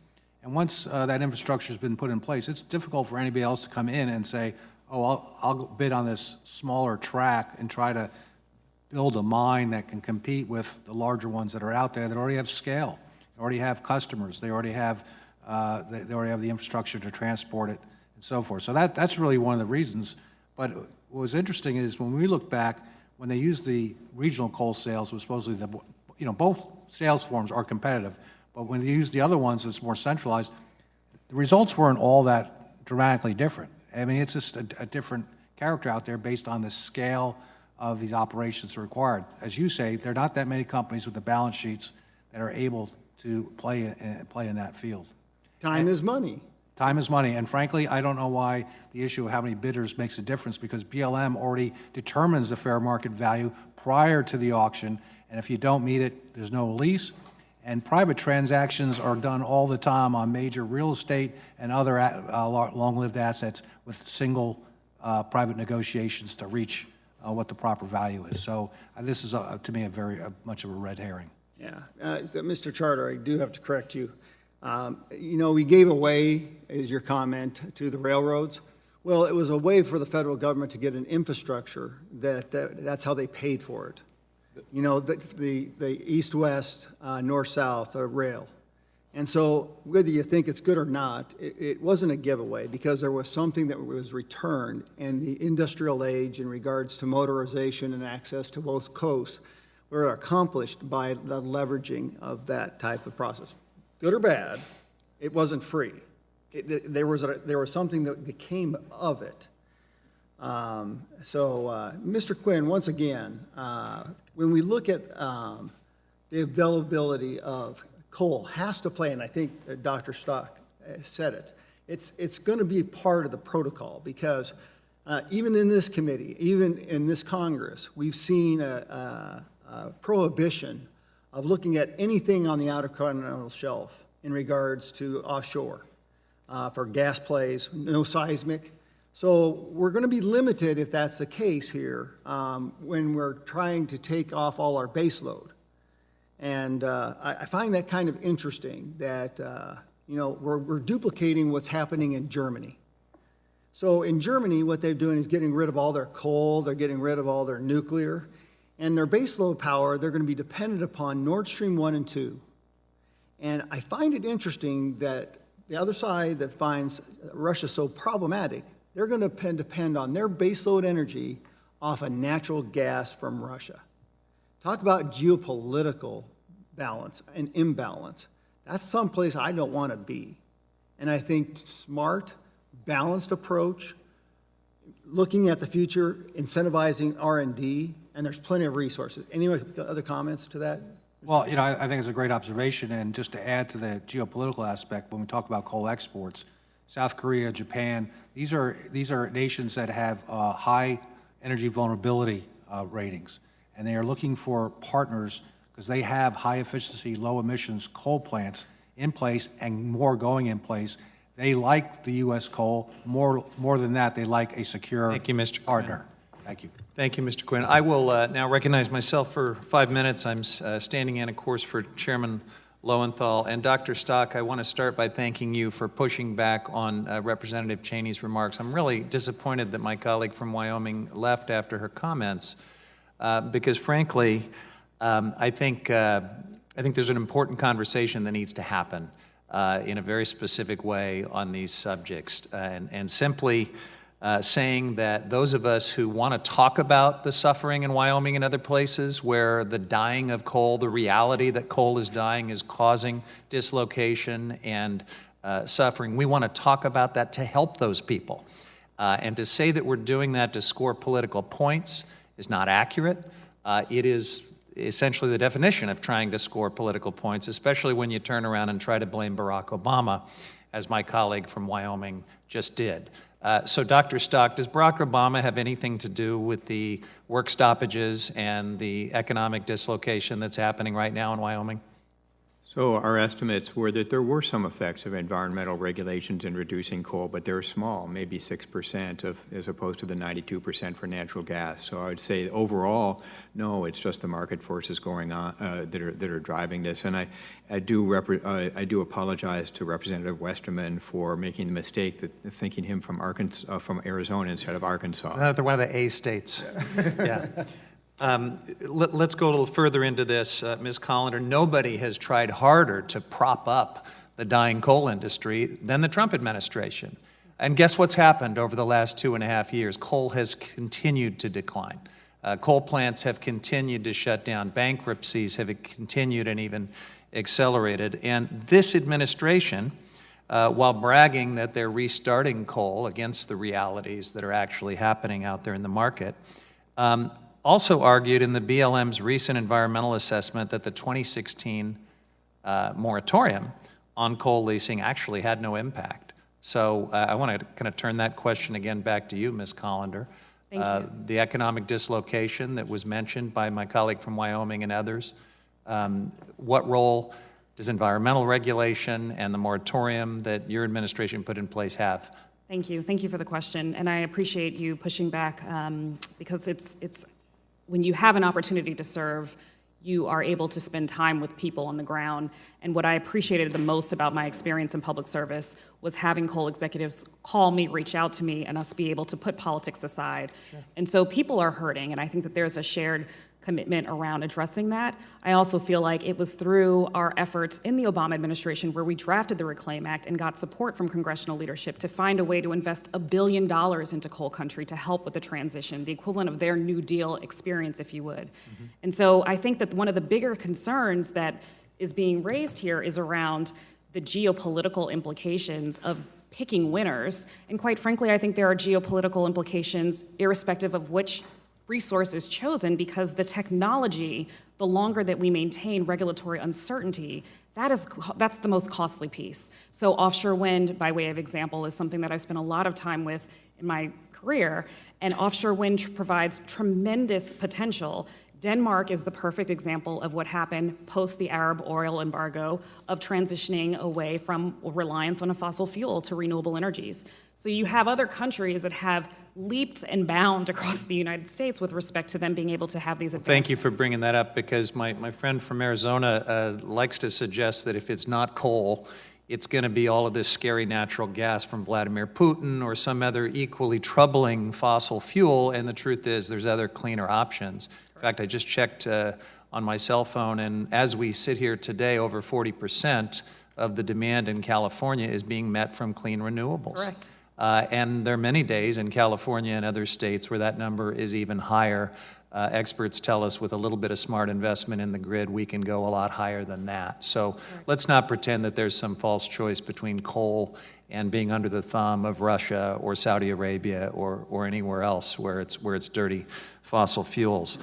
And once that infrastructure has been put in place, it's difficult for anybody else to come in and say, oh, I'll bid on this smaller track and try to build a mine that can compete with the larger ones that are out there that already have scale, they already have customers, they already have the infrastructure to transport it and so forth. So that's really one of the reasons. But what was interesting is when we look back, when they used the regional coal sales, it was supposedly both sales forms are competitive, but when they used the other ones that's more centralized, the results weren't all that dramatically different. I mean, it's just a different character out there based on the scale of these operations required. As you say, there are not that many companies with the balance sheets that are able to play in that field. Time is money. Time is money, and frankly, I don't know why the issue of how many bidders makes a difference, because BLM already determines the fair market value prior to the auction, and if you don't meet it, there's no lease. And private transactions are done all the time on major real estate and other long-lived assets with single private negotiations to reach what the proper value is. So this is, to me, very much of a red herring. Yeah, Mr. Charter, I do have to correct you. You know, we gave away, is your comment, to the railroads. Well, it was a way for the federal government to get an infrastructure that's how they paid for it. You know, the east-west, north-south rail. And so whether you think it's good or not, it wasn't a giveaway because there was something that was returned in the industrial age in regards to motorization and access to both coasts were accomplished by the leveraging of that type of process. Good or bad, it wasn't free. There was something that came of it. Mr. Quinn, once again, when we look at the availability of coal has to play, and I think Dr. Stock said it, it's going to be part of the protocol because even in this committee, even in this Congress, we've seen a prohibition of looking at anything on the outer continental shelf in regards to offshore for gas plays, no seismic. So we're going to be limited, if that's the case here, when we're trying to take off all our base load. And I find that kind of interesting that, you know, we're duplicating what's happening in Germany. So in Germany, what they're doing is getting rid of all their coal, they're getting rid of all their nuclear, and their base load power, they're going to be dependent upon Nord Stream 1 and 2. And I find it interesting that the other side that finds Russia so problematic, they're going to depend on their baseload energy off of natural gas from Russia. Talk about geopolitical balance and imbalance. That's someplace I don't want to be. And I think smart, balanced approach, looking at the future, incentivizing R&D, and there's plenty of resources. Any other comments to that? Well, you know, I think it's a great observation, and just to add to the geopolitical aspect, when we talk about coal exports, South Korea, Japan, these are nations that have high energy vulnerability ratings, and they are looking for partners because they have high efficiency, low emissions coal plants in place and more going in place. They like the U.S. coal. More than that, they like a secure Thank you, Mr. partner. Thank you. Thank you, Mr. Quinn. I will now recognize myself for 5 minutes. I'm standing in, of course, for Chairman Lowenthal. And Dr. Stock, I want to start by thanking you for pushing back on Representative Cheney's remarks. I'm really disappointed that my colleague from Wyoming left after her comments because, frankly, I think there's an important conversation that needs to happen in a very specific way on these subjects. And simply saying that those of us who want to talk about the suffering in Wyoming and other places where the dying of coal, the reality that coal is dying is causing dislocation and suffering, we want to talk about that to help those people. And to say that we're doing that to score political points is not accurate. It is essentially the definition of trying to score political points, especially when you turn around and try to blame Barack Obama, as my colleague from Wyoming just did. So, Dr. Stock, does Barack Obama have anything to do with the work stoppages and the economic dislocation that's happening right now in Wyoming? So our estimates were that there were some effects of environmental regulations in reducing coal, but they're small, maybe 6% as opposed to the 92% for natural gas. So I would say overall, no, it's just the market forces going on that are driving this. And I do apologize to Representative Westerman for making the mistake of thinking him from Arizona instead of Arkansas. They're one of the A states. Yeah. Let's go a little further into this, Ms. Collender. Nobody has tried harder to prop up the dying coal industry than the Trump administration. And guess what's happened over the last 2.5 years? Coal has continued to decline. Coal plants have continued to shut down. Bankruptcies have continued and even accelerated. And this administration, while bragging that they're restarting coal against the realities that are actually happening out there in the market, also argued in the BLM's recent environmental assessment that the 2016 moratorium on coal leasing actually had no impact. So I want to kind of turn that question again back to you, Ms. Collender. The economic dislocation that was mentioned by my colleague from Wyoming and others. What role does environmental regulation and the moratorium that your administration put in place have? Thank you. Thank you for the question. And I appreciate you pushing back because it's when you have an opportunity to serve, you are able to spend time with people on the ground. And what I appreciated the most about my experience in public service was having coal executives call me, reach out to me, and us be able to put politics aside. Sure. And so people are hurting, and I think that there's a shared commitment around addressing that. I also feel like it was through our efforts in the Obama administration where we drafted the Reclaim Act and got support from congressional leadership to find a way to invest $1 billion into coal country to help with the transition, the equivalent of their New Deal experience, if you would. Mm-hmm. And so I think that one of the bigger concerns that is being raised here is around the geopolitical implications of picking winners. And quite frankly, I think there are geopolitical implications irrespective of which resource is chosen, because the technology, the longer that we maintain regulatory uncertainty, that's the most costly piece. So offshore wind, by way of example, is something that I've spent a lot of time with in my career, and offshore wind provides tremendous potential. Denmark is the perfect example of what happened post the Arab oil embargo of transitioning away from reliance on a fossil fuel to renewable energies. So you have other countries that have leaped and bound across the United States with respect to them being able to have these advances. Thank you for bringing that up, because my friend from Arizona likes to suggest that if it's not coal, it's going to be all of this scary natural gas from Vladimir Putin or some other equally troubling fossil fuel, and the truth is there's other cleaner options. In fact, I just checked on my cell phone, and as we sit here today, over 40% of the demand in California is being met from clean renewables. Correct. And there are many days in California and other states where that number is even higher. Experts tell us with a little bit of smart investment in the grid, we can go a lot higher than that. So let's not pretend that there's some false choice between coal and being under the thumb of Russia or Saudi Arabia or anywhere else where it's dirty fossil fuels.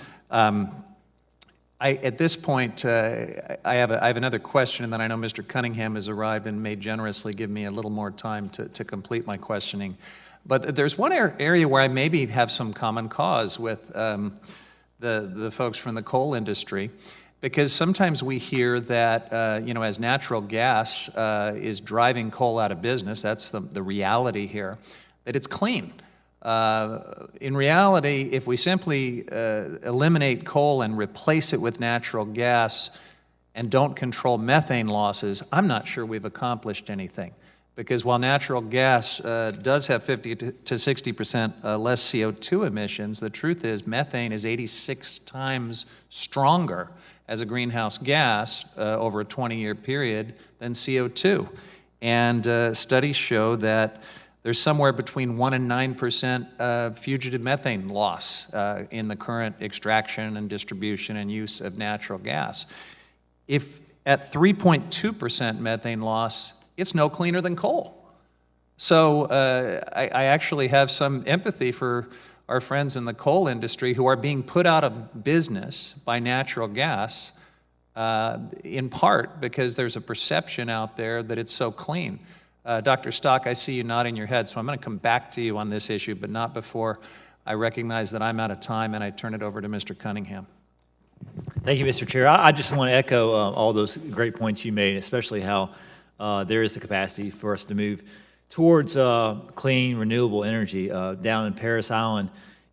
At this point, I have another question, and then I know Mr. Cunningham has arrived and may generously give me a little more time to complete my questioning. But there's one area where I maybe have some common cause with the folks from the coal industry, because sometimes we hear that, as natural gas is driving coal out of business, that's the reality here, that it's clean. In reality, if we simply eliminate coal and replace it with natural gas and don't control methane losses, I'm not sure we've accomplished anything. Because while natural gas does have 50 to 60% less CO2 emissions, the truth is methane is 86 times stronger as a greenhouse gas over a 20-year period than CO2. And studies show that there's somewhere between 1% and 9% fugitive methane loss in the current extraction and distribution and use of natural gas. If at 3.2% methane loss, it's no cleaner than coal. So I actually have some empathy for our friends in the coal industry who are being put out of business by natural gas, in part because there's a perception out there that it's so clean. Dr. Stock, I see you nodding your head, so I'm going to come back to you on this issue, but not before I recognize that I'm out of time and I turn it over to Mr. Cunningham. Thank you, Mr. Chair. I just want to echo all those great points you made, especially how there is the capacity for us to move towards clean, renewable energy. Down in Parris Island,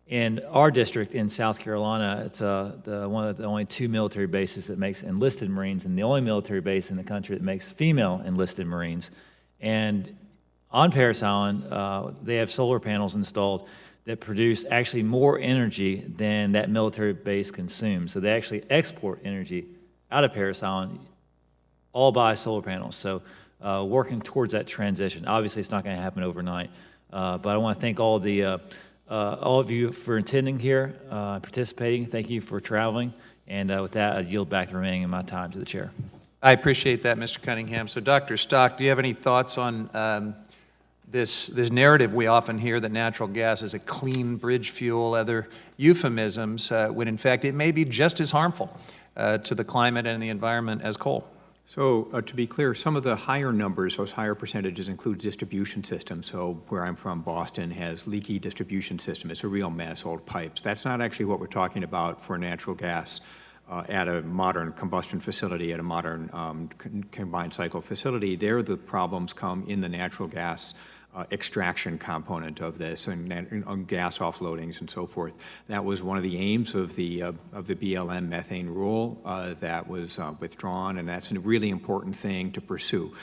in our district in South Carolina, it's one of the only 2 military bases that makes enlisted Marines, and the only military base in the country that makes female enlisted Marines. And on Parris Island, they have solar panels installed that produce actually more energy than that military base consumes. So they actually export energy out of Parris Island all by solar panels. So working towards that transition. Obviously, it's not going to happen overnight, but I want to thank all of you for attending here, participating. Thank you for traveling. And with that, I yield back the remaining of my time to the chair. I appreciate that, Mr. Cunningham. So, Dr. Stock, do you have any thoughts on this narrative we often hear that natural gas is a clean bridge fuel, other euphemisms, when in fact it may be just as harmful to the climate and the environment as coal? So to be clear, some of the higher numbers, those higher percentages include distribution systems. So where I'm from, Boston has leaky distribution system. It's a real mess, old pipes. That's not actually what we're talking about for natural gas at a modern combustion facility, at a modern combined cycle facility. There the problems come in the natural gas extraction component of this and gas offloadings and so forth. That was one of the aims of the BLM methane rule that was withdrawn, and that's a really important thing to pursue.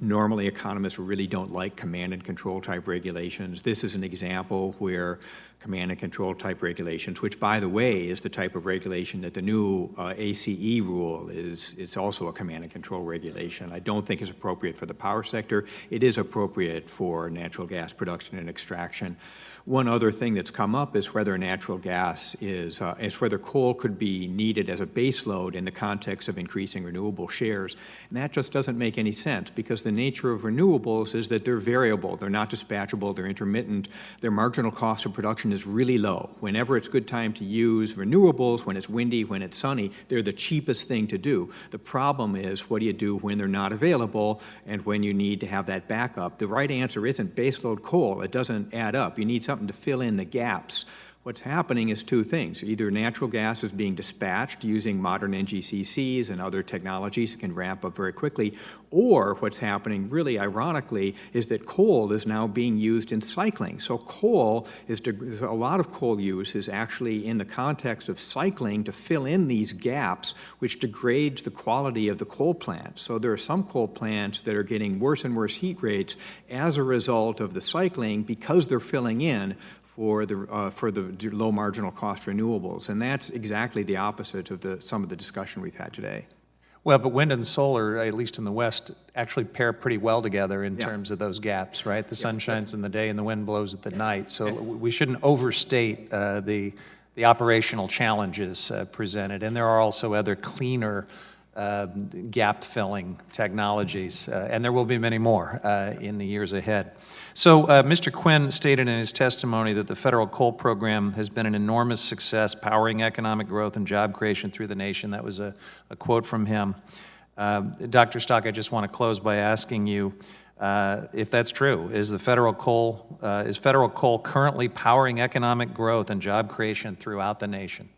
Normally economists really don't like command and control type regulations. This is an example where command and control type regulations, which by the way is the type of regulation that the new ACE rule is, it's also a command and control regulation. I don't think is appropriate for the power sector. It is appropriate for natural gas production and extraction. One other thing that's come up is whether natural gas is whether coal could be needed as a base load in the context of increasing renewable shares. And that just doesn't make any sense because the nature of renewables is that they're variable, they're not dispatchable, they're intermittent, their marginal cost of production is really low. Whenever it's good time to use renewables, when it's windy, when it's sunny, they're the cheapest thing to do. The problem is, what do you do when they're not available and when you need to have that backup? The right answer isn't baseload coal. It doesn't add up. You need something to fill in the gaps. What's happening is two things. Either natural gas is being dispatched using modern NGCCs and other technologies that can ramp up very quickly, or what's happening, really ironically, is that coal is now being used in cycling. So coal a lot of coal use is actually in the context of cycling to fill in these gaps, which degrades the quality of the coal plant. So there are some coal plants that are getting worse and worse heat rates as a result of the cycling because they're filling in for the low marginal cost renewables. And that's exactly the opposite of some of the discussion we've had today. Well, but wind and solar, at least in the West, actually pair pretty well together in terms of those gaps, right? The sun shines in the day and the wind blows at the night. So we shouldn't overstate the operational challenges presented. And there are also other cleaner gap-filling technologies, and there will be many more in the years ahead. So Mr. Quinn stated in his testimony that the federal coal program has been an enormous success, powering economic growth and job creation through the nation. That was a quote from him. Dr. Stock, I just want to close by asking you if that's true. Is federal coal currently powering economic growth and job creation throughout the nation?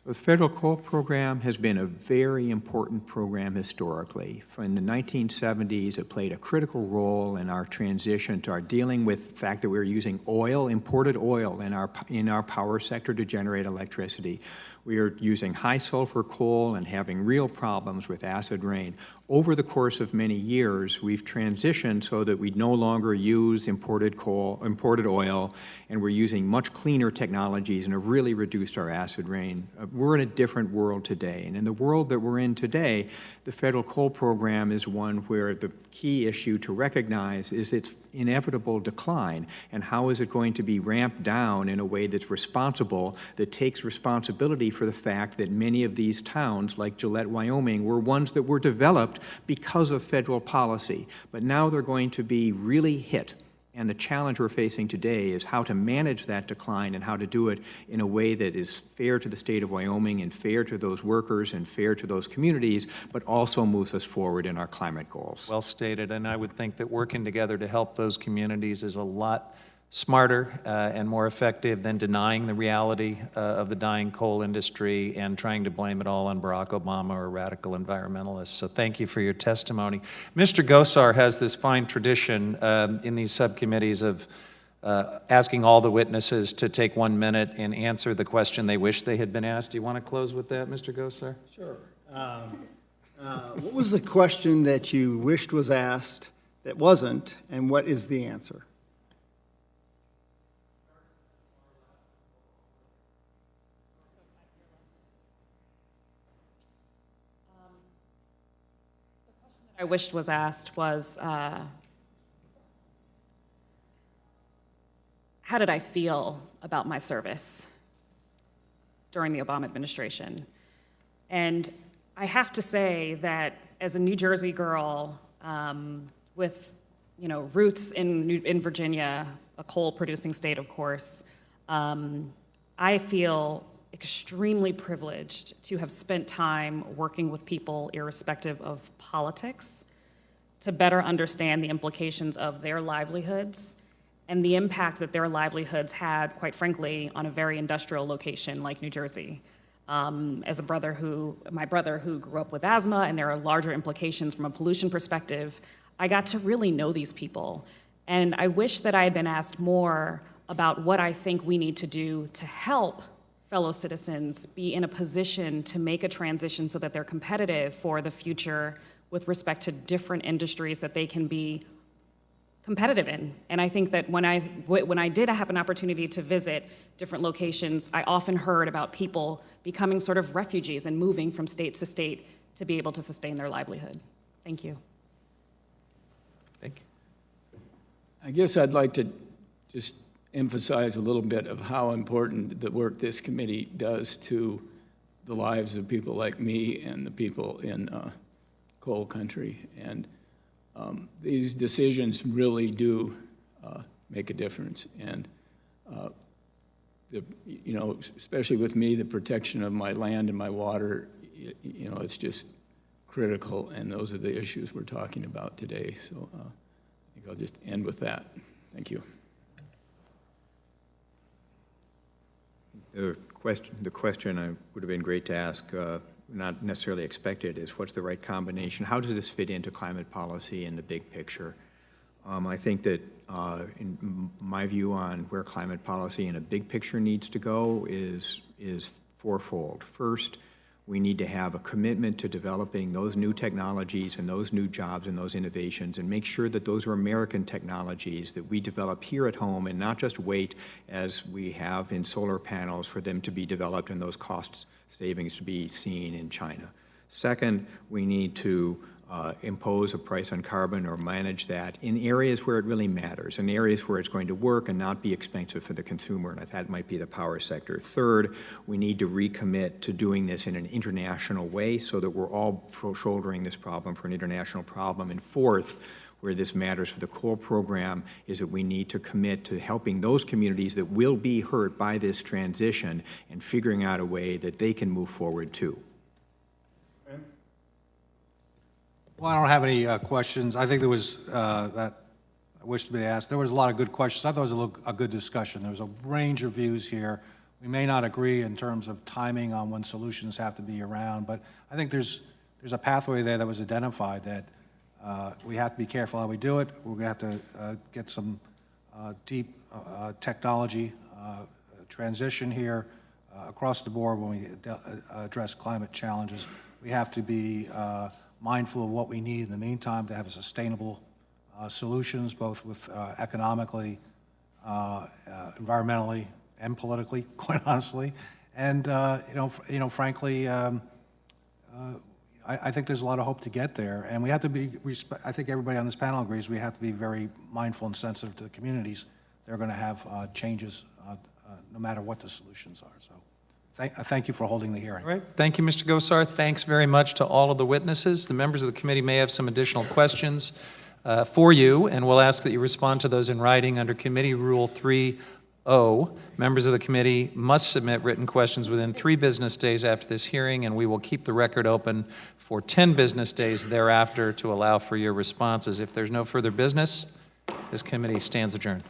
The federal coal program has been a very important program historically. In the 1970s, it played a critical role in our transition to our dealing with the fact that we were using oil, imported oil, in our power sector to generate electricity. We are using high sulfur coal and having real problems with acid rain. Over the course of many years, we've transitioned so that we no longer use imported oil, and we're using much cleaner technologies and have really reduced our acid rain. We're in a different world today, and in the world that we're in today, the federal coal program is one where the key issue to recognize is its inevitable decline, and how is it going to be ramped down in a way that's responsible, that takes responsibility for the fact that many of these towns, like Gillette, Wyoming, were ones that were developed because of federal policy, but now they're going to be really hit. And the challenge we're facing today is how to manage that decline and how to do it in a way that is fair to the state of Wyoming and fair to those workers and fair to those communities, but also moves us forward in our climate goals. Well stated, and I would think that working together to help those communities is a lot smarter and more effective than denying the reality of the dying coal industry and trying to blame it all on Barack Obama or radical environmentalists. So thank you for your testimony. Mr. Gosar has this fine tradition in these subcommittees of asking all the witnesses to take 1 minute and answer the question they wish they had been asked. Do you want to close with that, Mr. Gosar? Sure. What was the question that you wished was asked that wasn't, and what is the answer? I wished was asked was, how did I feel about my service during the Obama administration? And I have to say that as a New Jersey girl with, roots in Virginia, a coal-producing state, of course, I feel extremely privileged to have spent time working with people irrespective of politics to better understand the implications of their livelihoods and the impact that their livelihoods had, quite frankly, on a very industrial location like New Jersey. As my brother who grew up with asthma, and there are larger implications from a pollution perspective, I got to really know these people. And I wish that I had been asked more about what I think we need to do to help fellow citizens be in a position to make a transition so that they're competitive for the future with respect to different industries that they can be competitive in. And I think that when I did have an opportunity to visit different locations, I often heard about people becoming sort of refugees and moving from state to state to be able to sustain their livelihood. Thank you. Thank you. I guess I'd like to just emphasize a little bit of how important the work this committee does to the lives of people like me and the people in coal country. And these decisions really do make a difference. And, especially with me, the protection of my land and my water, it's just critical. And those are the issues we're talking about today. So I think I'll just end with that. Thank you. The question I would have been great to ask, not necessarily expected, is what's the right combination? How does this fit into climate policy in the big picture? I think that in my view on where climate policy in a big picture needs to go is fourfold. First, we need to have a commitment to developing those new technologies and those new jobs and those innovations, and make sure that those are American technologies that we develop here at home and not just wait, as we have in solar panels, for them to be developed and those cost savings to be seen in China. Second, we need to impose a price on carbon or manage that in areas where it really matters, in areas where it's going to work and not be expensive for the consumer, and that might be the power sector. Third, we need to recommit to doing this in an international way so that we're all shouldering this problem for an international problem. And fourth, where this matters for the coal program, is that we need to commit to helping those communities that will be hurt by this transition and figuring out a way that they can move forward too. Well, I don't have any questions. I think there was, that I wish to be asked, there was a lot of good questions. I thought it was a good discussion. There was a range of views here. We may not agree in terms of timing on when solutions have to be around, but I think there's a pathway there that was identified that we have to be careful how we do it. We're going to have to get some deep technology transition here across the board when we address climate challenges. We have to be mindful of what we need in the meantime to have sustainable solutions, both with economically, environmentally, and politically, quite honestly. And frankly, I think there's a lot of hope to get there, and we have to be. I think everybody on this panel agrees we have to be very mindful and sensitive to the communities. They're going to have changes no matter what the solutions are. So. Thank you for holding the hearing. All right. Thank you, Mr. Gosar. Thanks very much to all of the witnesses. The members of the committee may have some additional questions for you, and we'll ask that you respond to those in writing under Committee Rule 3.0. Members of the committee must submit written questions within 3 business days after this hearing, and we will keep the record open for 10 business days thereafter to allow for your responses. If there's no further business, this committee stands adjourned.